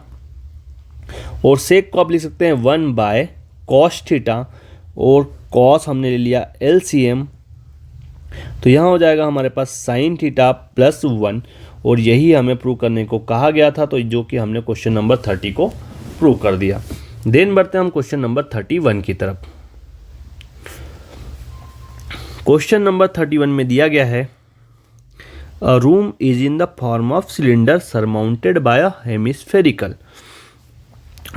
और सेक को आप लिख सकते हैं 1 बाय कॉस थीटा, और कॉस हमने ले लिया LCM, तो यहाँ हो जाएगा हमारे पास साइन थीटा प्लस 1। और यही हमें प्रूव करने को कहा गया था, तो जो कि हमने क्वेश्चन नंबर 30 को प्रूव कर दिया। देन बढ़ते हैं हम क्वेश्चन नंबर 31 की तरफ। क्वेश्चन नंबर 31 में दिया गया है अ room is in the form of cylinder surmounted bye a hemispherical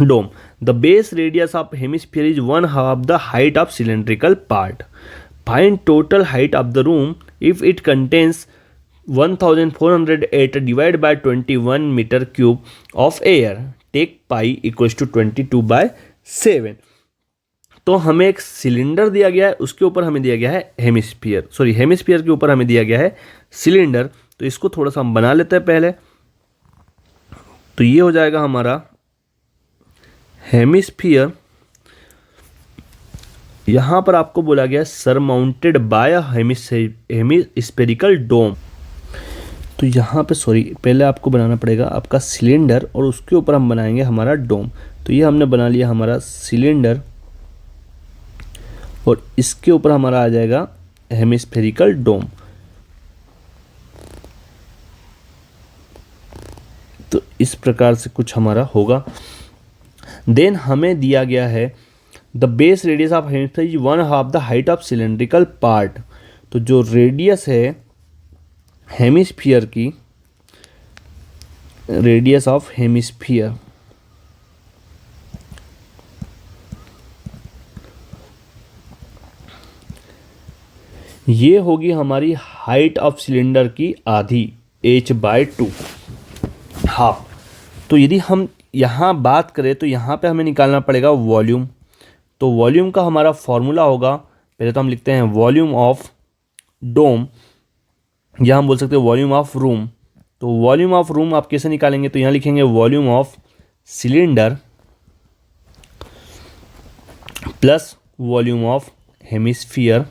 dome. The base radius of hemisphere is 1/2 the height of cylindrical part. Find total height of the room if it contains 1408 divided by 21 meter cube of air. Take pi equals to 22/7. तो हमें एक cylinder दिया गया है, उसके ऊपर हमें दिया गया है हेमिस्फीयर के ऊपर हमें दिया गया है सिलेंडर। तो इसको थोड़ा सा हम बना लेते हैं पहले। तो ये हो जाएगा हमारा हेमिस्फीयर। यहाँ पर आपको बोला गया सरमाउंटेड बाय हेमिस्फेरिकल डोम। तो यहाँ पे पहले आपको बनाना पड़ेगा आपका सिलेंडर, और उसके ऊपर हम बनाएंगे हमारा डोम। तो ये हमने बना लिया हमारा सिलेंडर, और इसके ऊपर हमारा आ जाएगा हेमिस्फेरिकल डोम। तो इस प्रकार से कुछ हमारा होगा। देन हमें दिया गया है the base radius of hemisphere is 1/2 the height of cylindrical part. तो जो रेडियस है हेमिस्फीयर की, रेडियस ऑफ हेमिस्फीयर, ये होगी हमारी हाइट ऑफ सिलेंडर की आधी, h/2 हाफ। तो यदि हम यहाँ बात करें तो यहाँ पे हमें निकालना पड़ेगा वॉल्यूम। तो वॉल्यूम का हमारा फॉर्मूला होगा, पहले तो हम लिखते हैं वॉल्यूम ऑफ डोम, या हम बोल सकते हैं वॉल्यूम ऑफ रूम। तो वॉल्यूम ऑफ रूम आप कैसे निकालेंगे, तो यहाँ लिखेंगे volume of cylinder plus volume of hemisphere.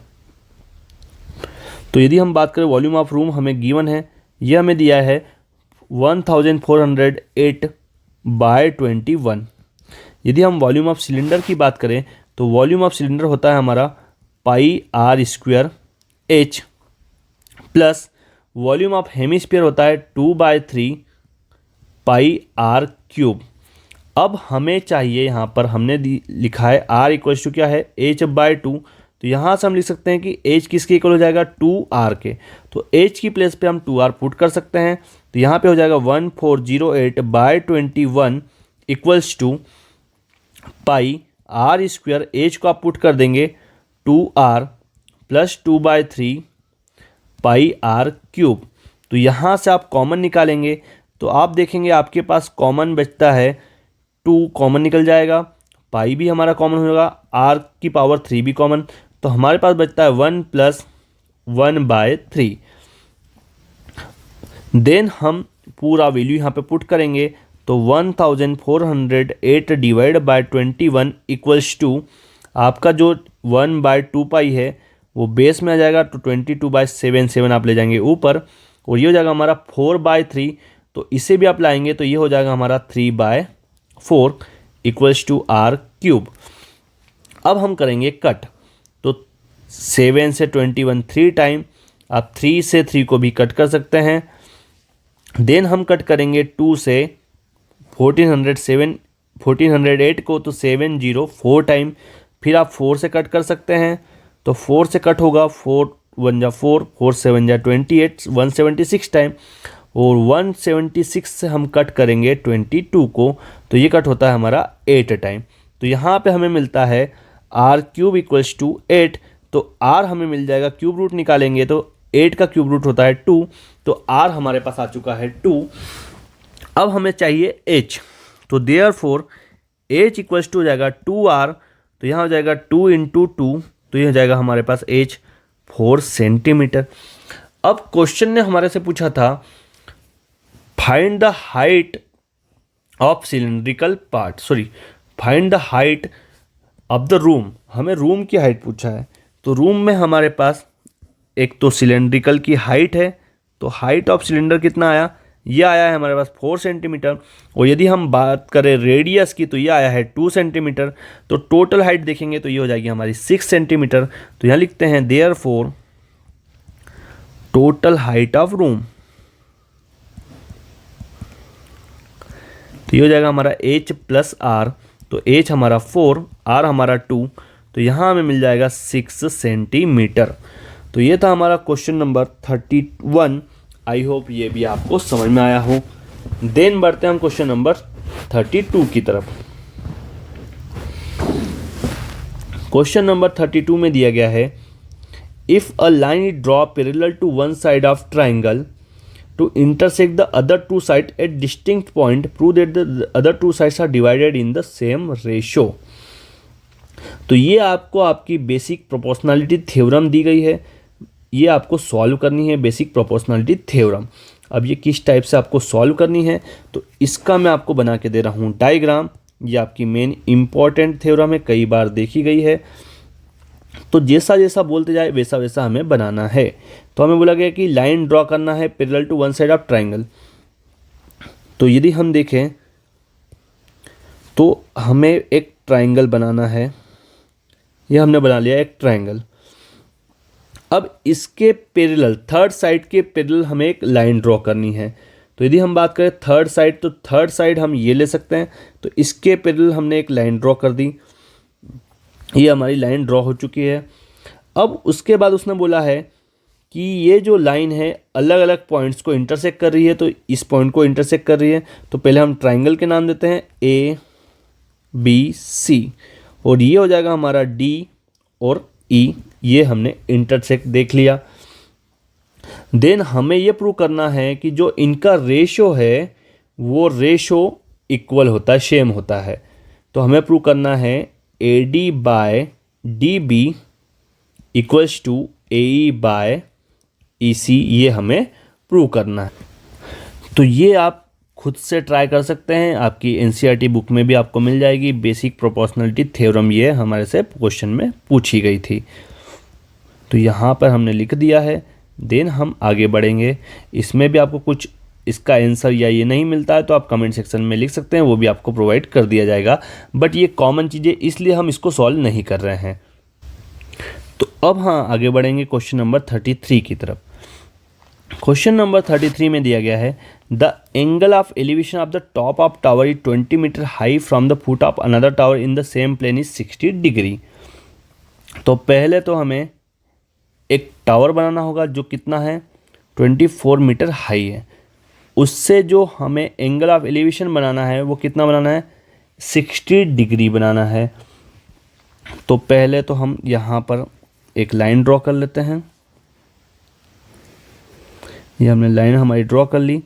तो यदि हम बात करें वॉल्यूम ऑफ रूम, हमें गिवन है, यह हमें दिया है 1408/21। यदि हम वॉल्यूम ऑफ सिलेंडर की बात करें तो वॉल्यूम ऑफ सिलेंडर होता है हमारा πr² h, plus volume of hemisphere होता है 2/3 πr³। अब हमें चाहिए, यहाँ पर हमने लिखा है r इक्वल टू क्या है h/2। तो यहाँ से हम लिख सकते हैं कि h किसके इक्वल हो जाएगा 2r के। तो h की प्लेस पे हम 2r पुट कर सकते हैं। तो यहाँ पे हो जाएगा 1408/21 इक्वल्स टू πr²। h को आप पुट कर देंगे 2r प्लस 2/3 πr³। तो यहाँ से आप कॉमन निकालेंगे तो आप देखेंगे आपके पास कॉमन बचता है 2, कॉमन निकल जाएगा, पाई भी हमारा कॉमन होगा, r³ भी कॉमन। तो हमारे पास बचता है 1 + 1/3। देन हम पूरा वैल्यू यहाँ पे पुट करेंगे तो 1408 डिवाइड बाय 21 इक्वल्स टू आपका जो 1/2 पाई है वो बेस में आ जाएगा, तो 22/7 आप ले जाएंगे ऊपर, और ये हो जाएगा हमारा 4/3। तो इसे भी आप लाएंगे तो ये हो जाएगा हमारा 3/4 इक्वल्स टू r³। अब हम करेंगे कट। तो 7 से 21 3 टाइम, आप 3 से 3 को भी कट कर सकते हैं। देन हम कट करेंगे 2 से 1408 को, तो 704 टाइम, फिर आप 4 से कट कर सकते हैं। तो 4 से कट होगा, 4 1 4, 4 7 28, 176 टाइम, और 176 से हम कट करेंगे 22 को, तो ये कट होता है हमारा 8 टाइम। तो यहाँ पे हमें मिलता है r³ इक्वल्स टू 8। तो r हमें मिल जाएगा, क्यूब रूट निकालेंगे तो 8 का क्यूब रूट होता है 2, तो r हमारे पास आ चुका है 2। अब हमें चाहिए h, तो देयरफॉर h इक्वल्स टू हो जाएगा 2r तो यहाँ हो जाएगा 2 इंटू 2, तो ये हो जाएगा हमारे पास एच 4 सेंटीमीटर। अब क्वेश्चन ने हमारे से पूछा था find the height of cylindrical part, find the height of the room. हमें रूम की हाइट पूछा है, तो रूम में हमारे पास एक तो सिलेंड्रिकल की हाइट है, तो हाइट ऑफ सिलेंडर कितना आया, ये आया है हमारे पास 4 सेंटीमीटर। और यदि हम बात करें रेडियस की तो ये आया है 2 सेंटीमीटर। तो टोटल हाइट देखेंगे तो ये हो जाएगी हमारी 6 सेंटीमीटर। तो यहाँ लिखते हैं therefore total height of room, तो ये हो जाएगा हमारा h प्लस आर। तो h हमारा 4, r हमारा 2, तो यहाँ हमें मिल जाएगा 6 सेंटीमीटर। तो ये था हमारा क्वेश्चन नंबर 31। आई होप ये भी आपको समझ में आया हो। देन बढ़ते हैं हम क्वेश्चन नंबर 32 की तरफ। क्वेश्चन नंबर 32 में दिया गया है if a line is draw parallel to one side of triangle to intersect the other two sides at distinct point, prove that the other two sides are divided in the same ratio। तो ये आपको आपकी basic proportionality theorem दी गई है, ये आपको solve करनी है बेसिक प्रोपोर्शनलिटी थ्योरम। अब ये किस टाइप से आपको सॉल्व करनी है, तो इसका मैं आपको बना के दे रहा हूँ डायग्राम। ये आपकी मेन इंपॉर्टेंट थ्योरम है, कई बार देखी गई है, तो जैसा जैसा बोलते जाए वैसा वैसा हमें बनाना है। तो हमें बोला गया कि लाइन ड्रॉ करना है parallel to one side of triangle. तो यदि हम देखें तो हमें एक ट्राइंगल बनाना है, ये हमने बना लिया एक ट्राइंगल। अब इसके पैरेलल थर्ड साइड के पैरेलल हमें एक लाइन ड्रॉ करनी है। तो यदि हम बात करें थर्ड साइड, तो थर्ड साइड हम ये ले सकते हैं। तो इसके पैरेलल हमने एक लाइन ड्रॉ कर दी, ये हमारी लाइन ड्रॉ हो चुकी है। अब उसके बाद उसने बोला है कि ये जो लाइन है अलग अलग पॉइंट्स को इंटरसेक्ट कर रही है, तो इस पॉइंट को इंटरसेक्ट कर रही है। तो पहले हम ट्राइंगल के नाम देते हैं ए बी सी, और ये हो जाएगा हमारा डी और ई, ये हमने इंटरसेक्ट देख लिया। देन हमें ये प्रूव करना है कि जो इनका रेशो है वो रेशो इक्वल होता है, सेम होता है। तो हमें प्रूव करना है A D by D B equals to A E by E C, ये हमें प्रूव करना है। तो ये आप खुद से ट्राई कर सकते हैं, आपकी एनसीईआरटी बुक में भी आपको मिल जाएगी। बेसिक प्रोपोर्शनलिटी थ्योरम ये हमारे से क्वेश्चन में पूछी गई थी, तो यहाँ पर हमने लिख दिया है। देन हम आगे बढ़ेंगे। इसमें भी आपको कुछ इसका आंसर या ये नहीं मिलता है तो आप कमेंट सेक्शन में लिख सकते हैं, वो भी आपको प्रोवाइड कर दिया जाएगा। बट ये कॉमन चीज़ें इसलिए हम इसको सॉल्व नहीं कर रहे हैं। तो अब हाँ आगे बढ़ेंगे क्वेश्चन नंबर 33 की तरफ। क्वेश्चन नंबर 33 में दिया गया है the angle of elevation of the top of tower is 20 metre high from the foot of another tower in the same plane is 60 degree. तो पहले तो हमें एक टावर बनाना होगा जो कितना है 24 मीटर हाई है। उससे जो हमें एंगल ऑफ एलिवेशन बनाना है वो कितना बनाना है 60 डिग्री बनाना है। तो पहले तो हम यहाँ पर एक लाइन ड्रॉ कर लेते हैं। ये हमने लाइन हमारी ड्रॉ कर ली।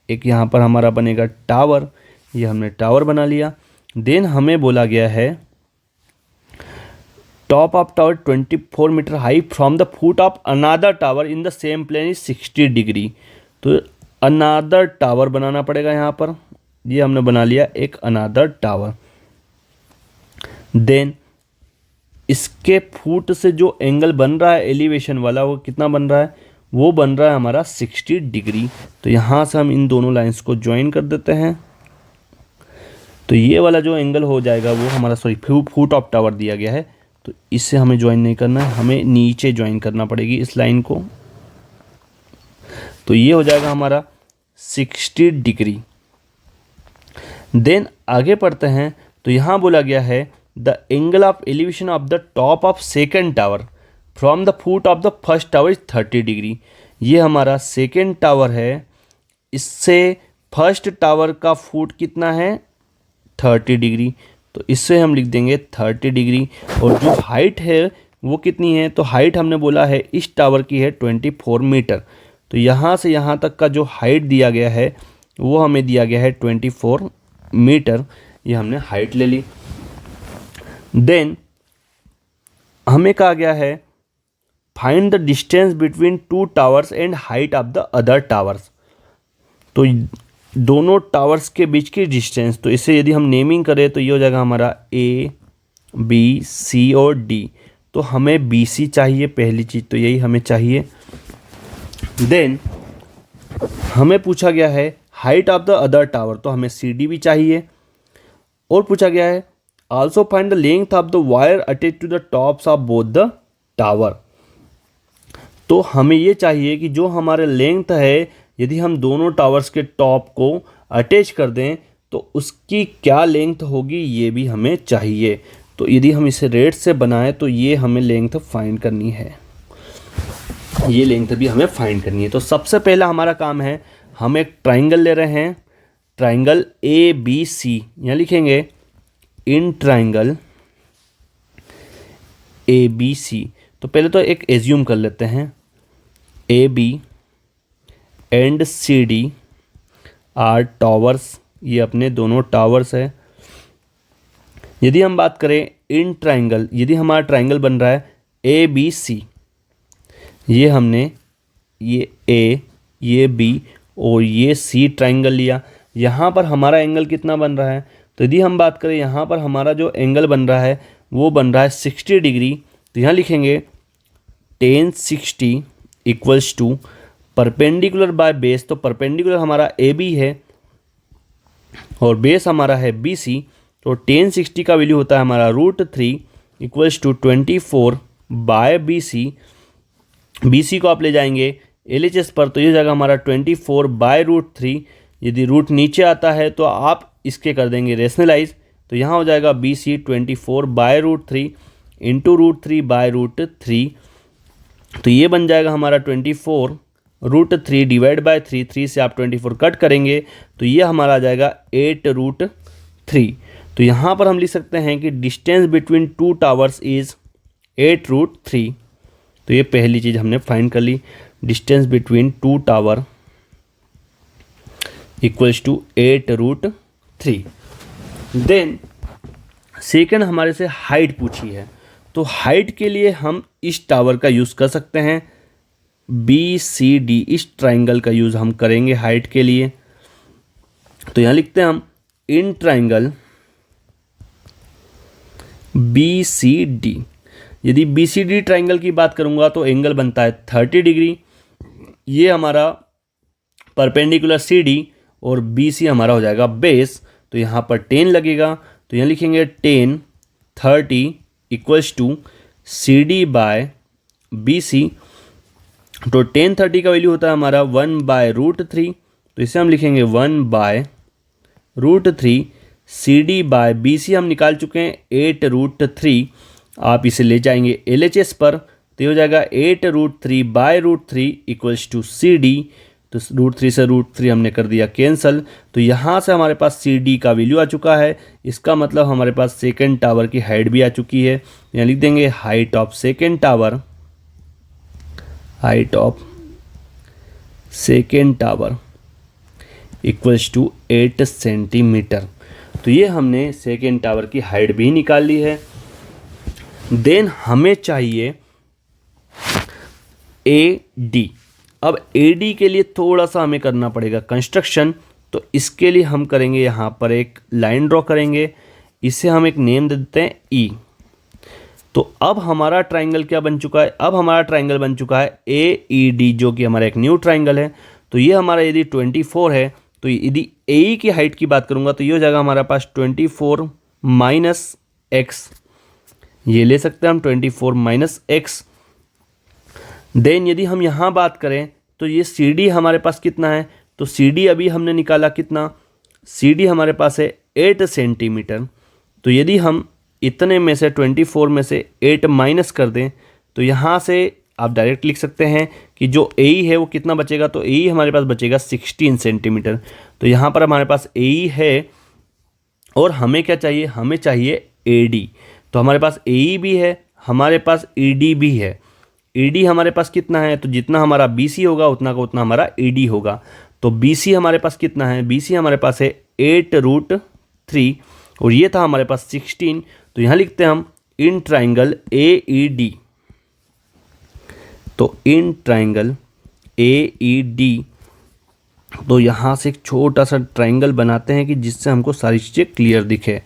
एक यहाँ पर हमारा बनेगा टावर, ये हमने टावर बना लिया। देन हमें बोला गया है top of tower 24 metre high from the foot of another tower in the same plane is 60 degree. तो अनादर टावर बनाना पड़ेगा यहाँ पर, ये हमने बना लिया एक अनादर टावर। देन इसके फुट से जो एंगल बन रहा है एलिवेशन वाला वो कितना बन रहा है, वो बन रहा है हमारा 60 डिग्री। तो यहाँ से हम इन दोनों लाइंस को ज्वाइन कर देते हैं। तो ये वाला जो एंगल हो जाएगा वो हमारा फुट ऑफ टावर दिया गया है, तो इससे हमें ज्वाइन नहीं करना है, हमें नीचे ज्वाइन करना पड़ेगी इस लाइन को। तो ये हो जाएगा हमारा 60 डिग्री। देन आगे पढ़ते हैं। तो यहाँ बोला गया है the angle of elevation of the top of second tower from the foot of the first tower is 30 degree. ये हमारा सेकेंड टावर है, इससे फर्स्ट टावर का फुट कितना है 30 डिग्री। तो इससे हम लिख देंगे 30 डिग्री। और जो हाइट है वो कितनी है, तो हाइट हमने बोला है इस टावर की है 24 मीटर। तो यहाँ से यहाँ तक का जो हाइट दिया गया है वो हमें दिया गया है 24 मीटर, ये हमने हाइट ले ली। देन हमें कहा गया है find the distance between two towers and height of the other towers. तो दोनों टावर्स के बीच की डिस्टेंस, तो इसे यदि हम नेमिंग करें तो ये हो जाएगा हमारा ए बी सी और डी। तो हमें बी सी चाहिए, पहली चीज़ तो यही हमें चाहिए। देन हमें पूछा गया है height of the other tower, तो हमें सी डी भी चाहिए। और पूछा गया है also find the length of the wire attach to the tops of both the tower. तो हमें ये चाहिए कि जो हमारे लेंथ है, यदि हम दोनों टावर्स के टॉप को अटैच कर दें तो उसकी क्या लेंथ होगी, ये भी हमें चाहिए। तो यदि हम इसे रेड से बनाएं तो ये हमें लेंथ फाइंड करनी है, ये लेंथ भी हमें फाइंड करनी है। तो सबसे पहला हमारा काम है, हम एक ट्राइंगल ले रहे हैं, ट्राइंगल ए बी सी। यहाँ लिखेंगे in triangle A B C. तो पहले तो एक एज्यूम कर लेते हैं, A B and C D are towers, ये अपने दोनों टावर्स है। यदि हम बात करें इन ट्राइंगल, यदि हमारा ट्राइंगल बन रहा है ए बी सी, ये हमने ये ए, ये बी और ये सी ट्राइंगल लिया। यहाँ पर हमारा एंगल कितना बन रहा है, तो यदि हम बात करें यहाँ पर हमारा जो एंगल बन रहा है वो बन रहा है 60 डिग्री। तो यहाँ लिखेंगे tan 60 equals to perpendicular by base. तो परपेंडिकुलर हमारा ए बी है और बेस हमारा है बी सी। तो tan 60 का वैल्यू होता है हमारा √3 equals to 24 by B C. B C को आप ले जाएंगे LHS पर, तो ये जाएगा हमारा 24 बाय √3। यदि रूट नीचे आता है तो आप इसके कर देंगे रेशनलाइज, तो यहाँ हो जाएगा B C 24 by √3 into √3 by √3। तो ये बन जाएगा हमारा 24 √3 डिवाइड बाय 3। 3 से आप 24 कट करेंगे तो ये हमारा आ जाएगा 8√3। तो यहाँ पर हम लिख सकते हैं कि distance between two towers is 8√3। तो ये पहली चीज़ हमने फाइंड कर ली, distance between two tower equals to 8√3। Then second हमारे से हाइट पूछी है। तो हाइट के लिए हम इस टावर का यूज़ कर सकते हैं, बी सी डी, इस ट्राइंगल का यूज़ हम करेंगे हाइट के लिए। तो यहाँ लिखते हैं हम in triangle B C D. यदि बी सी डी ट्राइंगल की बात करूँगा तो एंगल बनता है 30 डिग्री। ये हमारा परपेंडिकुलर सी डी और बी सी हमारा हो जाएगा बेस। तो यहाँ पर 10 लगेगा, तो यहाँ लिखेंगे 10 30 equals to C D by B C. तो 10 30 का वैल्यू होता है हमारा 1 बाय √3। तो इसे हम लिखेंगे 1 by √3। C D by B C हम निकाल चुके हैं 8√3। आप इसे ले जाएंगे LHS पर, तो ये हो जाएगा 8√3 by √3 equals to C D. तो √3 से √3 हमने कर दिया कैंसल। तो यहाँ से हमारे पास सी डी का वैल्यू आ चुका है। इसका मतलब हमारे पास सेकेंड टावर की हाइट भी आ चुकी है। यहाँ लिख देंगे height of second tower, height of second tower equals to 8 centimetre. तो ये हमने सेकेंड टावर की हाइट भी निकाल ली है। देन हमें चाहिए ए डी। अब ए डी के लिए थोड़ा सा हमें करना पड़ेगा कंस्ट्रक्शन। तो इसके लिए हम करेंगे, यहाँ पर एक लाइन ड्रॉ करेंगे, इसे हम एक नेम दे देते हैं ई। तो अब हमारा ट्राइंगल क्या बन चुका है, अब हमारा ट्राइंगल बन चुका है ए ई डी, जो कि हमारा एक न्यू ट्राइंगल है। तो ये हमारा यदि 24 है, तो यदि ए की हाइट की बात करूँगा तो ये हो जाएगा हमारे पास 24 माइनस एक्स। ये ले सकते हैं हम 24 माइनस एक्स। देन यदि हम यहाँ बात करें तो ये सी डी हमारे पास कितना है, तो सी डी अभी हमने निकाला कितना, सी डी हमारे पास है 8 सेंटीमीटर। तो यदि हम इतने में से 24 में से 8 माइनस कर दें तो यहाँ से आप डायरेक्ट लिख सकते हैं कि जो ए है वो कितना बचेगा, तो ए हमारे पास बचेगा 16 सेंटीमीटर। तो यहाँ पर हमारे पास ए है और हमें क्या चाहिए, हमें चाहिए ए डी। तो हमारे पास ए भी है, हमारे पास ई डी भी है। ई डी हमारे पास कितना है, तो जितना हमारा बी सी होगा उतना का उतना हमारा ई डी होगा। तो बी सी हमारे पास कितना है, बी सी हमारे पास है 8√3 और ये था हमारे पास 16। तो यहाँ लिखते हैं हम इन ट्राइंगल AED, तो इन ट्राइंगल AED, तो यहाँ से एक छोटा सा ट्राइंगल बनाते हैं कि जिससे हमको सारी चीज़ें क्लियर दिखे।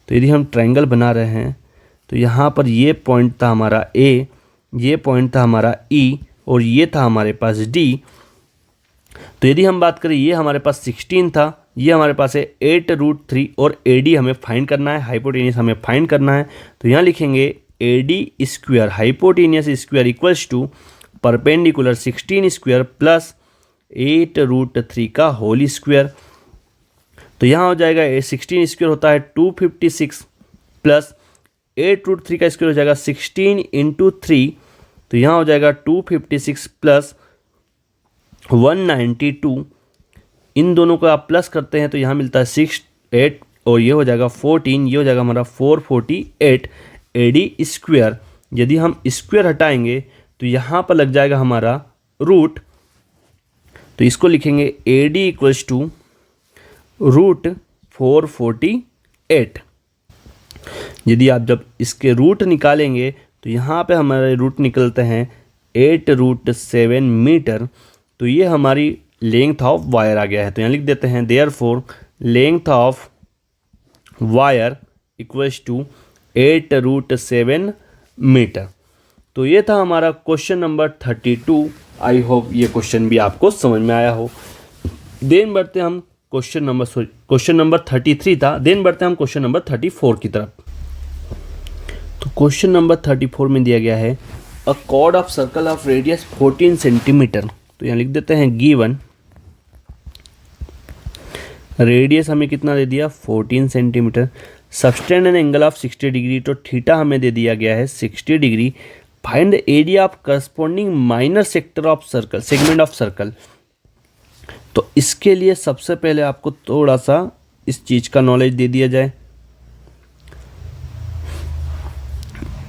तो यदि हम ट्राइंगल बना रहे हैं तो यहाँ पर ये पॉइंट था हमारा A, ये पॉइंट था हमारा E और ये था हमारे पास D। तो यदि हम बात करें, ये हमारे पास 16 था, ये हमारे पास है 8√3 और AD हमें फाइंड करना है, हाइपोटेनियस हमें फाइंड करना है। तो यहाँ लिखेंगे AD square hypotenuse square equals to perpendicular 16 square plus 8√3 का होल स्क्वायर। तो यहाँ हो जाएगा 16 स्क्वायर होता है 256 प्लस 8√3 का स्क्वायर हो जाएगा 16 × 3, तो यहाँ हो जाएगा 256 प्लस 192। इन दोनों को आप प्लस करते हैं तो यहाँ मिलता है 6, 8 और ये हो जाएगा 14, ये हो जाएगा हमारा 448 AD स्क्वायर। यदि हम स्क्वायर हटाएंगे तो यहाँ पर लग जाएगा हमारा रूट, तो इसको लिखेंगे AD इक्वल्स टू √448। यदि आप जब इसके रूट निकालेंगे तो यहाँ पे हमारे रूट निकलते हैं 8√7 मीटर। तो ये हमारी लेंथ ऑफ वायर आ गया है। तो यहाँ लिख देते हैं therefore length of wire equals to 8√7 metre. तो ये था हमारा क्वेश्चन नंबर 32। आई होप ये क्वेश्चन भी आपको समझ में आया हो। देन बढ़ते हम क्वेश्चन नंबर 33 था। देन बढ़ते हम क्वेश्चन नंबर 34 की तरफ। तो क्वेश्चन नंबर 34 में दिया गया है अ cord of circle of radius 14 centimetre. तो यहाँ लिख देते हैं गिवन रेडियस हमें कितना दे दिया 14 centimetre, subtend an angle of 60 degree, तो थीटा हमें दे दिया गया है 60 degree. Find the area of corresponding minor sector of circle, segment of circle. तो इसके लिए सबसे पहले आपको थोड़ा सा इस चीज का नॉलेज दे दिया जाए।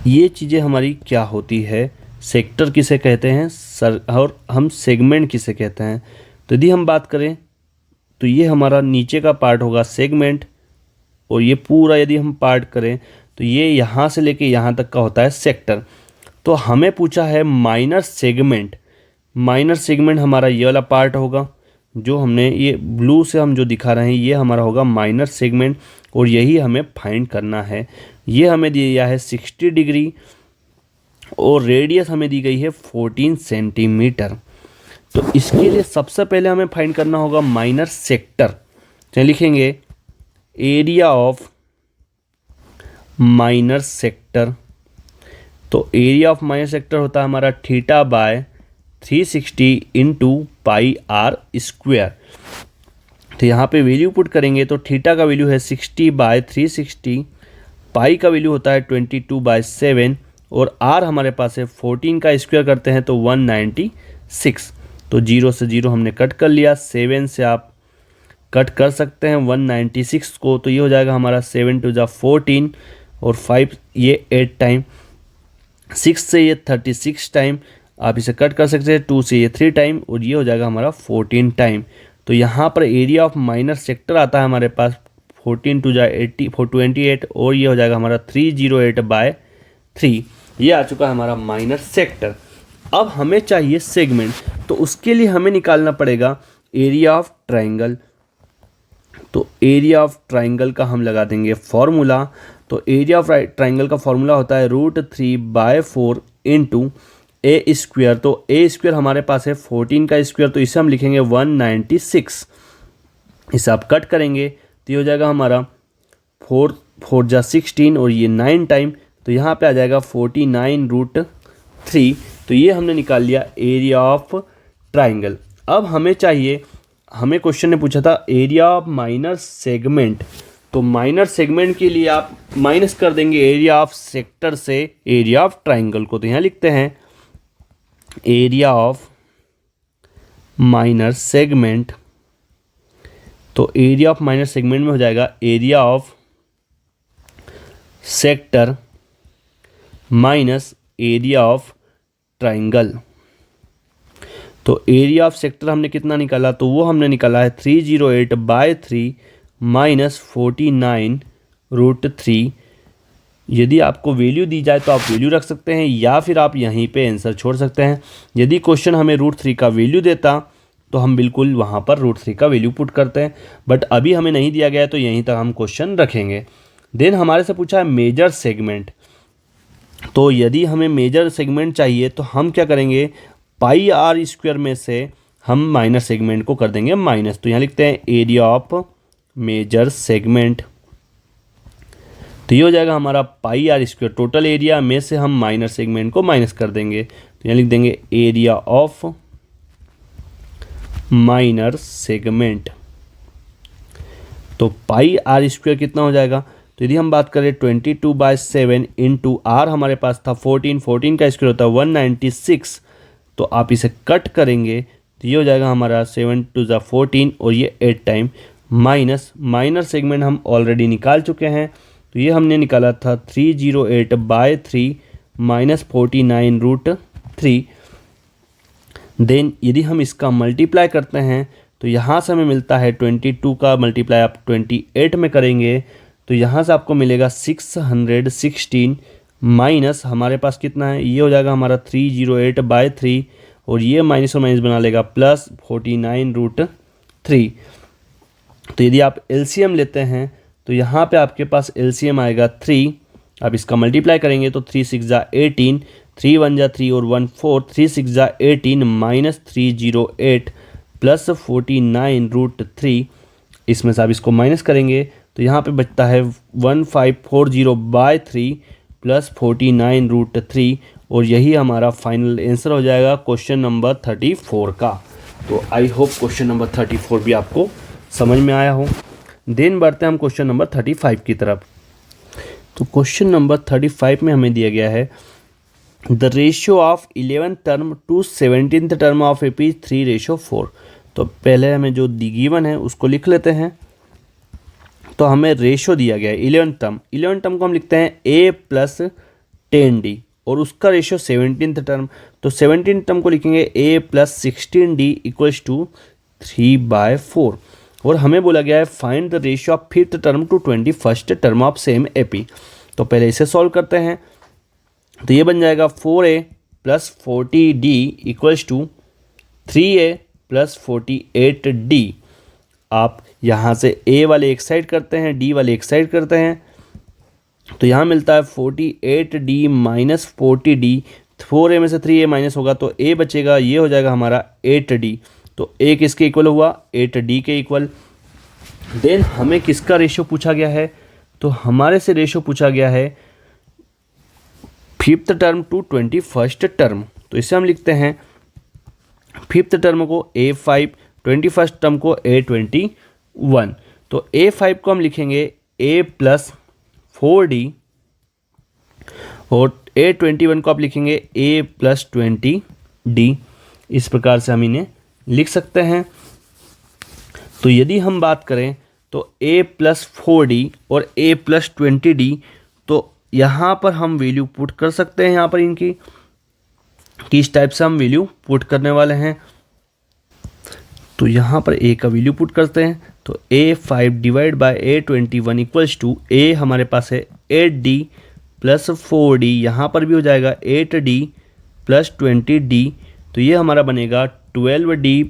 ये चीजें हमारी क्या होती है, सेक्टर किसे कहते हैं और हम सेगमेंट किसे कहते हैं। तो यदि हम बात करें तो ये हमारा नीचे का पार्ट होगा सेगमेंट, और ये पूरा यदि हम पार्ट करें तो ये यहाँ से लेके यहाँ तक का होता है सेक्टर। तो हमें पूछा है माइनर सेगमेंट। माइनर सेगमेंट हमारा ये वाला पार्ट होगा, जो हमने ये ब्लू से हम जो दिखा रहे हैं ये हमारा होगा माइनर सेगमेंट, और यही हमें फाइंड करना है। ये हमें दिया है 60 डिग्री और रेडियस हमें दी गई है 14 सेंटीमीटर। तो इसके लिए सबसे पहले हमें फाइंड करना होगा माइनर सेक्टर। तो लिखेंगे एरिया ऑफ माइनर सेक्टर। तो एरिया ऑफ माइनर सेक्टर होता है हमारा theta by 360 into pi R square. तो यहाँ पे वैल्यू पुट करेंगे तो थीटा का वैल्यू है 60/360, पाई का वैल्यू होता है 22/7 और आर हमारे पास है 14 का स्क्वायर करते हैं तो 196। तो 0 से 0 हमने कट कर लिया, 7 से आप कट कर सकते हैं 196 को, तो ये हो जाएगा हमारा 7 2 14 और 5 ये 8 टाइम, 6 से ये 36 टाइम, आप इसे कट कर सकते हैं 2 से ये 3 टाइम और ये हो जाएगा हमारा 14 टाइम। तो यहाँ पर एरिया ऑफ माइनर सेक्टर आता है हमारे पास 14 2 80 428 और ये हो जाएगा हमारा 308/3। ये आ चुका है हमारा माइनर सेक्टर। अब हमें चाहिए सेगमेंट, तो उसके लिए हमें निकालना पड़ेगा एरिया ऑफ ट्राइंगल। तो एरिया ऑफ ट्राइंगल का हम लगा देंगे फॉर्मूला। तो एरिया ऑफ ट्राइंगल का फॉर्मूला होता है √3/4 इंटू ए स्क्वायर। तो ए स्क्वायर हमारे पास है 14 का स्क्वायर, तो इसे हम लिखेंगे 196। इसे आप कट करेंगे तो ये हो जाएगा हमारा 4 4 16 और ये 9 टाइम, तो यहाँ पे आ जाएगा 49√3। तो ये हमने निकाल लिया एरिया ऑफ ट्राइंगल। अब हमें चाहिए, हमें क्वेश्चन ने पूछा था एरिया ऑफ माइनर सेगमेंट। तो माइनर सेगमेंट के लिए आप माइनस कर देंगे एरिया ऑफ सेक्टर से एरिया ऑफ ट्राइंगल को। तो यहाँ लिखते हैं एरिया ऑफ माइनर सेगमेंट। तो एरिया ऑफ माइनर सेगमेंट में हो जाएगा area of sector minus area of triangle. तो एरिया ऑफ सेक्टर हमने कितना निकाला, तो वो हमने निकाला है 308/3 माइनस 49√3 यदि आपको वैल्यू दी जाए तो आप वैल्यू रख सकते हैं या फिर आप यहीं पे आंसर छोड़ सकते हैं। यदि क्वेश्चन हमें √3 का वैल्यू देता तो हम बिल्कुल वहाँ पर √3 का वैल्यू पुट करते हैं, बट अभी हमें नहीं दिया गया है तो यहीं तक हम क्वेश्चन रखेंगे। देन हमारे से पूछा है मेजर सेगमेंट। तो यदि हमें मेजर सेगमेंट चाहिए तो हम क्या करेंगे, πr² में से हम माइनर सेगमेंट को कर देंगे माइनस। तो यहाँ लिखते हैं एरिया ऑफ मेजर सेगमेंट। तो ये हो जाएगा हमारा πr², टोटल एरिया में से हम माइनर सेगमेंट को माइनस कर देंगे। तो यहाँ लिख देंगे एरिया ऑफ माइनर सेगमेंट। तो πr² कितना हो जाएगा, तो यदि हम बात करें 22/7 इंटू r हमारे पास था 14 का स्क्वायर होता है 196। तो आप इसे कट करेंगे तो ये हो जाएगा हमारा 7 2 ज़ा 14 और ये 8 टाइम माइनस माइनर सेगमेंट हम ऑलरेडी निकाल चुके हैं। तो ये हमने निकाला था 308/3 माइनस 49√3। देन यदि हम इसका मल्टीप्लाई करते हैं तो यहाँ से हमें मिलता है 22 का मल्टीप्लाई आप 28 में करेंगे तो यहाँ से आपको मिलेगा 616 माइनस हमारे पास कितना है, ये हो जाएगा हमारा 308/3 और ये माइनस और माइनस बना लेगा प्लस 49√3। तो यदि आप एलसीएम लेते हैं तो यहाँ पे आपके पास एलसीएम आएगा 3। आप इसका मल्टीप्लाई करेंगे तो 3 6 ज़ा 18, 3 1 ज़ा 3 और 1 4, 3 6 ज़ा 18 माइनस 308 प्लस 49√3। इसमें से आप इसको माइनस करेंगे तो यहाँ पे बचता है 1540/3 प्लस 49√3 और यही हमारा फाइनल आंसर हो जाएगा क्वेश्चन नंबर 34 का। तो आई होप क्वेश्चन नंबर 34 भी आपको समझ में आया हो। देन बढ़ते हैं हम क्वेश्चन नंबर 35 की तरफ। तो क्वेश्चन नंबर 35 में हमें दिया गया है the ratio of 11th term to 17th term of AP 3:4। तो पहले हमें जो गिवन है उसको लिख लेते हैं। तो हमें रेशियो दिया गया है 11th टर्म को हम लिखते हैं a + 10d और उसका रेशियो 17th टर्म। तो 17th टर्म को लिखेंगे a + 16d = 3/4 और हमें बोला गया है find the ratio of 5th term to 21st term of same AP. तो पहले इसे सॉल्व करते हैं। तो ये बन जाएगा 4a + 40d = 3a + 48d। आप यहाँ से a वाले एक साइड करते हैं, d वाले एक साइड करते हैं तो यहाँ मिलता है 48d - 40d। 4a में से 3a माइनस होगा तो a बचेगा, ये हो जाएगा हमारा 8d। तो a किसके इक्वल हुआ, 8d के इक्वल। देन हमें किसका रेशियो पूछा गया है, तो हमारे से रेशियो पूछा गया है 5th term to 21st term. तो इसे हम लिखते हैं 5th टर्म को a5, 21st टर्म को a21। तो a5 को हम लिखेंगे a + 4d और a21 को आप लिखेंगे a + 20d। इस प्रकार से हम इन्हें लिख सकते हैं। तो यदि हम बात करें तो a + 4d और a + 20d, तो यहाँ पर हम वैल्यू पुट कर सकते हैं। यहाँ पर इनकी किस टाइप से हम वैल्यू पुट करने वाले हैं, तो यहाँ पर a का वैल्यू पुट करते हैं। तो a5 / a21 = a हमारे पास है 8d + 4d, यहाँ पर भी हो जाएगा 8d + 20d। तो ये हमारा बनेगा 12d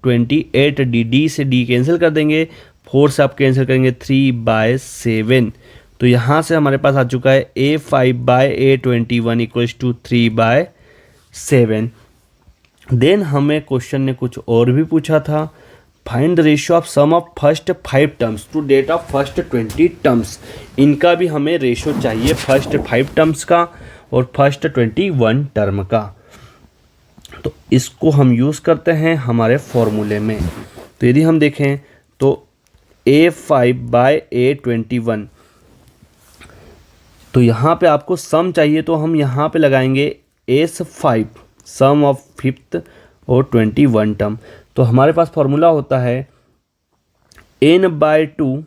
28d। d से d कैंसिल कर देंगे, 4 से आप कैंसिल करेंगे 3/7। तो यहाँ से हमारे पास आ चुका है a5 / a21 = 3/7। देन हमें क्वेश्चन ने कुछ और भी पूछा था, find the ratio of sum of first 5 terms to that of first 20 terms. इनका भी हमें रेशियो चाहिए फर्स्ट 5 टर्म्स का और फर्स्ट 21 टर्म का। तो इसको हम यूज़ करते हैं हमारे फॉर्मूले में। तो यदि हम देखें तो a5 / a21, तो यहाँ पे आपको सम चाहिए तो हम यहाँ पे लगाएंगे s5 सम ऑफ 5th और 21 टर्म। तो हमारे पास फॉर्मूला होता है n/2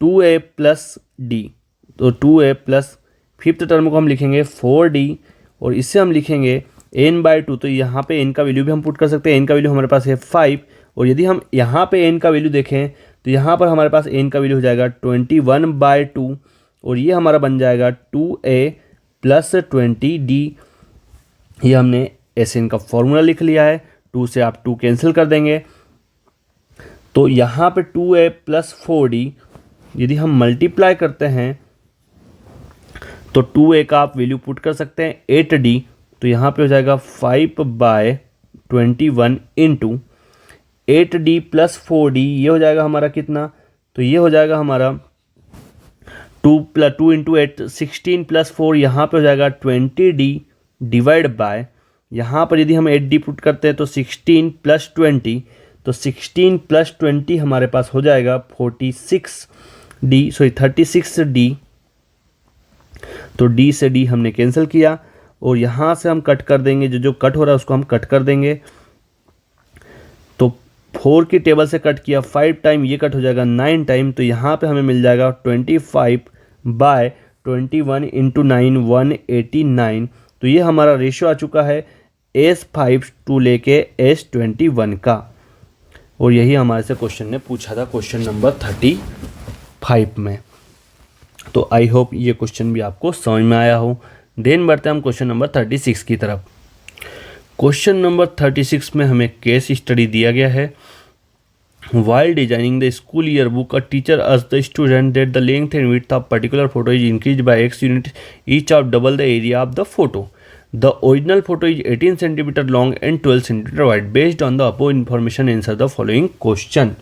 2a + d। तो 2a + 5th टर्म को हम लिखेंगे 4d और इससे हम लिखेंगे n/2। तो यहाँ पे n का वैल्यू भी हम पुट कर सकते हैं। n का वैल्यू हमारे पास है 5 और यदि हम यहाँ पे n का वैल्यू देखें तो यहाँ पर हमारे पास n का वैल्यू हो जाएगा 21/2 और ये हमारा बन जाएगा 2a प्लस 20d। ये हमने SN का फॉर्मूला लिख लिया है। 2 से आप 2 कैंसिल कर देंगे, तो यहाँ पे 2a प्लस 4d यदि हम मल्टीप्लाई करते हैं तो 2a का आप वैल्यू पुट कर सकते हैं 8d, तो यहाँ पे हो जाएगा 5/21 इंटू 8d प्लस 4d, ये हो जाएगा हमारा कितना, तो ये हो जाएगा हमारा 2 इंटू 8 16 प्लस 4, यहाँ पे हो जाएगा 20d डिवाइड बाय, यहाँ पर यदि हम 8d पुट करते हैं तो 16 प्लस 20, तो 16 प्लस 20 हमारे पास हो जाएगा 36d, तो d से d हमने कैंसिल किया और यहाँ से हम कट कर देंगे, जो कट हो रहा है उसको हम कट कर देंगे। तो 4 की टेबल से कट किया 5 टाइम, ये कट हो जाएगा 9 टाइम, तो यहाँ पे हमें मिल जाएगा 25/21 इंटू 9 189। तो ये हमारा रेशियो आ चुका है S5 टू लेके S21 का, और यही हमारे से क्वेश्चन ने पूछा था क्वेश्चन नंबर 35 में। तो आई होप ये क्वेश्चन भी आपको समझ में आया हो। देन बढ़ते हैं हम क्वेश्चन नंबर 36 की तरफ। क्वेश्चन नंबर 36 में हमें केस स्टडी दिया गया है। While designing the school yearbook, a teacher asked the student that the length and width of particular photo is increased by X units, each of double the area of the photo. The original photo is 18 cm long and 12 cm wide. Based on the above information, answer the following question.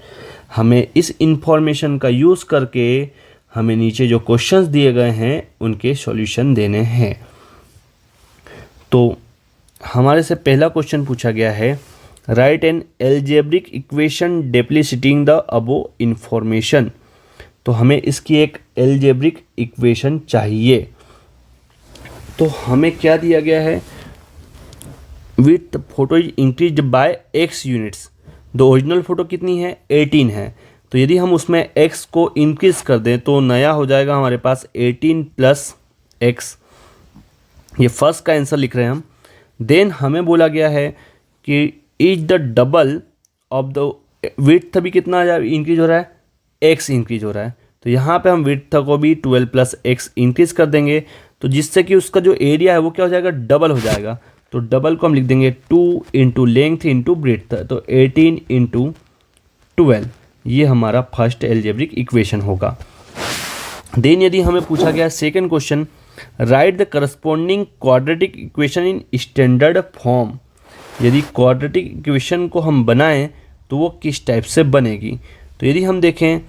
हमें इस information का use करके हमें नीचे जो questions दिए गए हैं उनके सॉल्यूशन देने हैं। तो हमारे से पहला क्वेश्चन पूछा गया है, write an algebraic equation depicting the above information. तो हमें इसकी एक एल्जेब्रिक इक्वेशन चाहिए। तो हमें क्या दिया गया है, with photo is increase by x units. The original photo कितनी है 18 है, तो यदि हम उसमें x को इंक्रीज कर दें तो नया हो जाएगा हमारे पास 18 प्लस x। ये फर्स्ट का आंसर लिख रहे हैं हम। देन हमें बोला गया है कि is the double of the width भी कितना इंक्रीज हो रहा है, x इंक्रीज हो रहा है, तो यहाँ पे हम विड्थ को भी 12 प्लस x इंक्रीज कर देंगे, तो जिससे कि उसका जो एरिया है वो क्या हो जाएगा, डबल हो जाएगा। तो डबल को हम लिख देंगे 2 इंटू लेंथ इंटू ब्रेड्थ, तो 18 इंटू 12, ये हमारा फर्स्ट एल्जेब्रिक इक्वेशन होगा। देन यदि हमें पूछा गया second question, write the corresponding quadratic equation in standard form. यदि क्वाड्रेटिक इक्वेशन को हम बनाएं तो वो किस टाइप से बनेगी। तो यदि हम देखें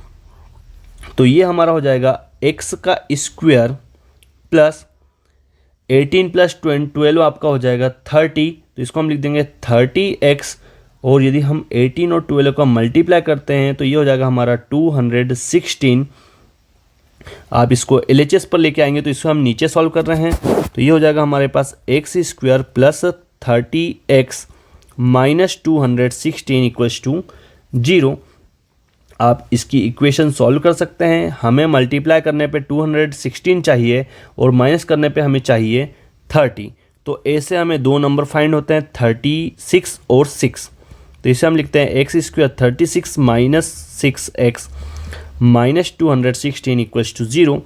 तो ये हमारा हो जाएगा x का स्क्वायर प्लस 18 प्लस 12 आपका हो जाएगा 30, तो इसको हम लिख देंगे 30x, और यदि हम 18 और 12 का मल्टीप्लाई करते हैं तो ये हो जाएगा हमारा 216। आप इसको LHS पर लेके आएंगे तो इसको हम नीचे सॉल्व कर रहे हैं, तो ये हो जाएगा हमारे पास x square plus 30x minus 216 equals to 0। आप इसकी इक्वेशन सॉल्व कर सकते हैं। हमें मल्टीप्लाई करने पे 216 चाहिए और माइनस करने पे हमें चाहिए 30, तो ऐसे हमें दो नंबर फाइंड होते हैं 36 और 6। तो इसे हम लिखते हैं x square 36 minus 6x minus 216 equals to 0।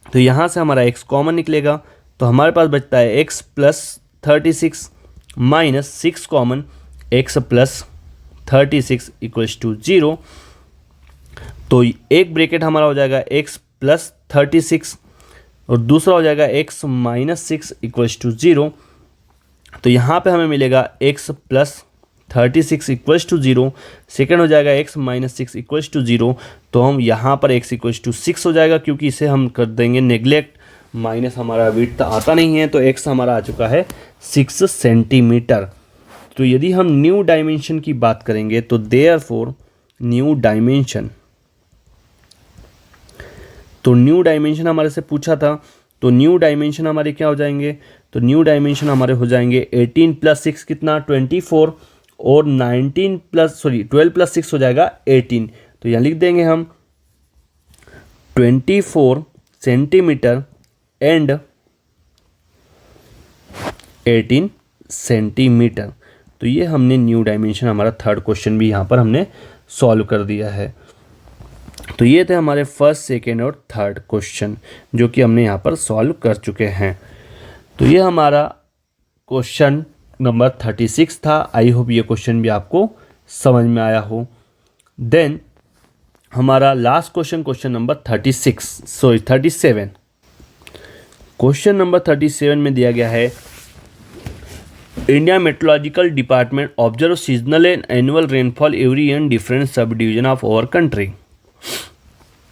तो यहाँ से हमारा x कॉमन निकलेगा, तो हमारे पास बचता है x plus 36 minus 6 common, x plus 36 equals to 0। तो एक ब्रैकेट हमारा हो जाएगा x प्लस 36 और दूसरा हो जाएगा x माइनस 6 इक्वल्स टू 0। तो यहाँ पे हमें मिलेगा x plus 36 equals to 0, second हो जाएगा x माइनस 6 इक्वल्स टू 0। तो हम यहाँ पर x इक्वल्स टू 6 हो जाएगा, क्योंकि इसे हम कर देंगे नेग्लेक्ट, माइनस हमारा विड्थ आता नहीं है, तो x हमारा आ चुका है 6 सेंटीमीटर। तो यदि हम न्यू डायमेंशन की बात करेंगे तो देयरफॉर न्यू डायमेंशन, तो न्यू डायमेंशन हमारे से पूछा था, तो न्यू डायमेंशन हमारे क्या हो जाएंगे, तो न्यू डायमेंशन हमारे हो जाएंगे 18 प्लस 6 कितना 24, और 12 प्लस 6 हो जाएगा 18। तो यहाँ लिख देंगे हम 24 सेंटीमीटर एंड 18 सेंटीमीटर। तो ये हमने न्यू डायमेंशन, हमारा थर्ड क्वेश्चन भी यहाँ पर हमने सॉल्व कर दिया है। तो ये थे हमारे फर्स्ट, सेकेंड और थर्ड क्वेश्चन जो कि हमने यहाँ पर सॉल्व कर चुके हैं। तो ये हमारा क्वेश्चन नंबर 36 था। आई होप ये क्वेश्चन भी आपको समझ में आया हो। देन हमारा last question, question number 37। Question number 37 में दिया गया है, India meteorological department observe seasonal and annual rainfall every year in different subdivision of our country.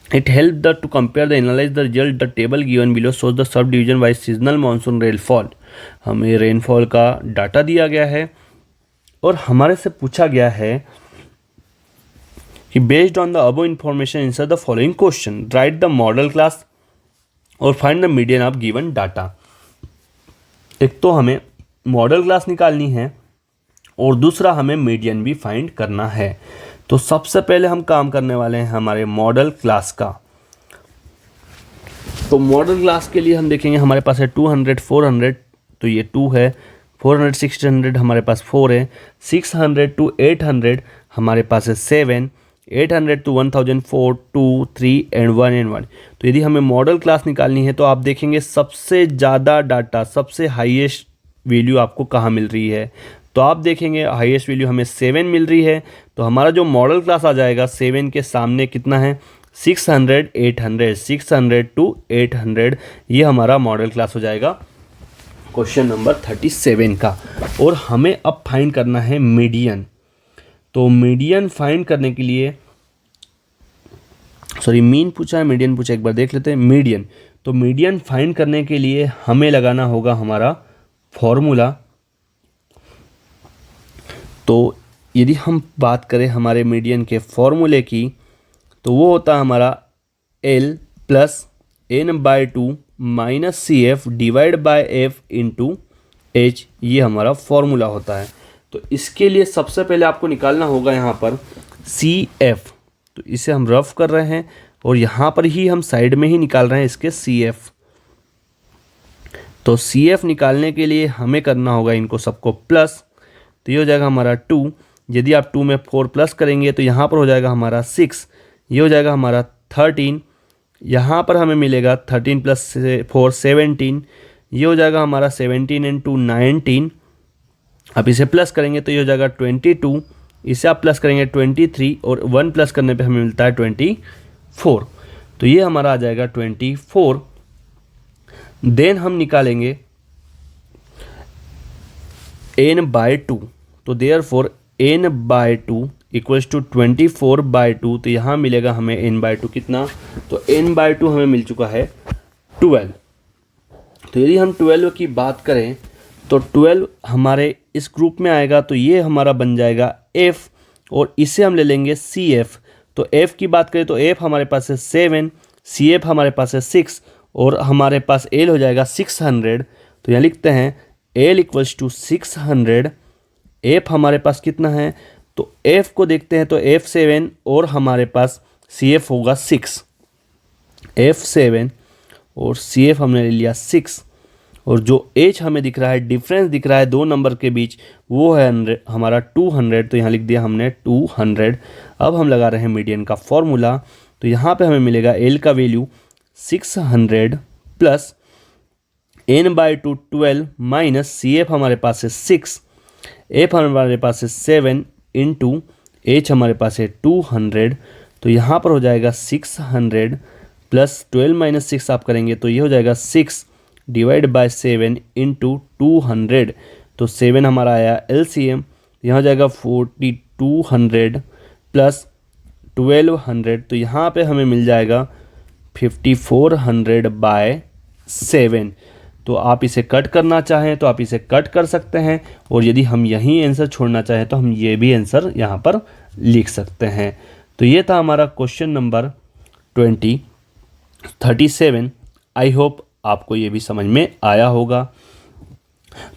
It helped to compare the analyze the result. The table given below shows the sub division wise seasonal monsoon rainfall. हमें rainfall का data दिया गया है और हमारे से पूछा गया है कि based on the above information answer the following question, write the modal class और find the median of given data. एक तो हमें मॉडल क्लास निकालनी है और दूसरा हमें मीडियन भी फाइंड करना है। तो सबसे पहले हम काम करने वाले हैं हमारे मॉडल क्लास का। तो मॉडल क्लास के लिए हम देखेंगे, हमारे पास है 200, 400, तो ये 2 है, 400, 600 हमारे पास 4 है, 600 to 800 हमारे पास है 7, 800 to 1000 4, 2, 3 एंड 1 तो यदि हमें मॉडल क्लास निकालनी है तो आप देखेंगे सबसे ज़्यादा डाटा, सबसे हाईएस्ट वैल्यू आपको कहाँ मिल रही है। तो आप देखेंगे हाईएस्ट वैल्यू हमें 7 मिल रही है। तो हमारा जो मॉडल क्लास आ जाएगा 7 के सामने कितना है, 600, 800, 600 to 800, ये हमारा मॉडल क्लास हो जाएगा क्वेश्चन नंबर 37 का। और हमें अब फाइंड करना है मीडियन। तो मीडियन फाइंड करने के लिए, सॉरी मीन पूछा है, मीडियन पूछा, एक बार देख लेते हैं मीडियन। तो मीडियन फाइंड करने के लिए हमें लगाना होगा हमारा फॉर्मूला। तो यदि हम बात करें हमारे मीडियन के फॉर्मूले की, तो वो होता है हमारा L plus n/2 minus CF divide by F into H, ये हमारा फॉर्मूला होता है। तो इसके लिए सबसे पहले आपको निकालना होगा यहाँ पर CF। तो इसे हम रफ कर रहे हैं और यहाँ पर ही हम साइड में ही निकाल रहे हैं इसके CF। तो CF निकालने के लिए हमें करना होगा इनको सबको प्लस। तो ये हो जाएगा हमारा 2, यदि आप 2 में 4 प्लस करेंगे तो यहाँ पर हो जाएगा हमारा 6, ये हो जाएगा हमारा 13, यहाँ पर हमें मिलेगा 13 प्लस 4 17, ये हो जाएगा हमारा 17 एंड 2 19। आप इसे प्लस करेंगे तो ये हो जाएगा 22, इसे आप प्लस करेंगे 23 और 1 प्लस करने पे हमें मिलता है 24। तो ये हमारा आ जाएगा 24। देन हम निकालेंगे n/2। तो देयरफॉर n/2 इक्वल्स टू 24/2। तो यहाँ मिलेगा हमें n/2 कितना, तो n/2 हमें मिल चुका है 12। तो यदि हम 12 की बात करें तो 12 हमारे इस ग्रुप में आएगा, तो ये हमारा बन जाएगा F और इसे हम ले लेंगे CF। तो F की बात करें तो F हमारे पास है 7, CF हमारे पास है 6 और हमारे पास L हो जाएगा 600। तो यहाँ लिखते हैं L इक्वल्स टू 600। F हमारे पास कितना है, तो F को देखते हैं तो F7 और हमारे पास CF होगा 6, F7 और CF हमने ले लिया 6। और जो H हमें दिख रहा है, डिफरेंस दिख रहा है 2 नंबर के बीच, वो है हमारा 200। तो यहाँ लिख दिया हमने 200। अब हम लगा रहे हैं मीडियन का फॉर्मूला। तो यहाँ पे हमें मिलेगा L का value 600 plus n/2 12 minus CF हमारे पास है 6, F हमारे पास है 7 इंटू H हमारे पास है 200। तो यहाँ पर हो जाएगा 600 प्लस 12 माइनस 6 आप करेंगे तो ये हो जाएगा 6 डिवाइड बाय 7 इंटू 200। तो 7 हमारा आया LCM, यहाँ हो जाएगा 4200 प्लस 1200। तो यहाँ पे हमें मिल जाएगा 5400/7। तो आप इसे कट करना चाहें तो आप इसे कट कर सकते हैं, और यदि हम यहीं आंसर छोड़ना चाहें तो हम ये भी आंसर यहाँ पर लिख सकते हैं। तो ये था हमारा क्वेश्चन नंबर 37। आई होप आपको ये भी समझ में आया होगा।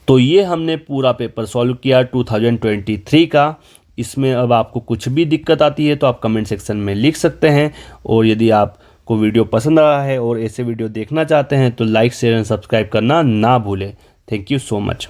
तो ये हमने पूरा पेपर सॉल्व किया 2023 का। इसमें अब आपको कुछ भी दिक्कत आती है तो आप कमेंट सेक्शन में लिख सकते हैं, और यदि आपको वीडियो पसंद आया है और ऐसे वीडियो देखना चाहते हैं तो लाइक शेयर एंड सब्सक्राइब करना ना भूलें। Thank you so much.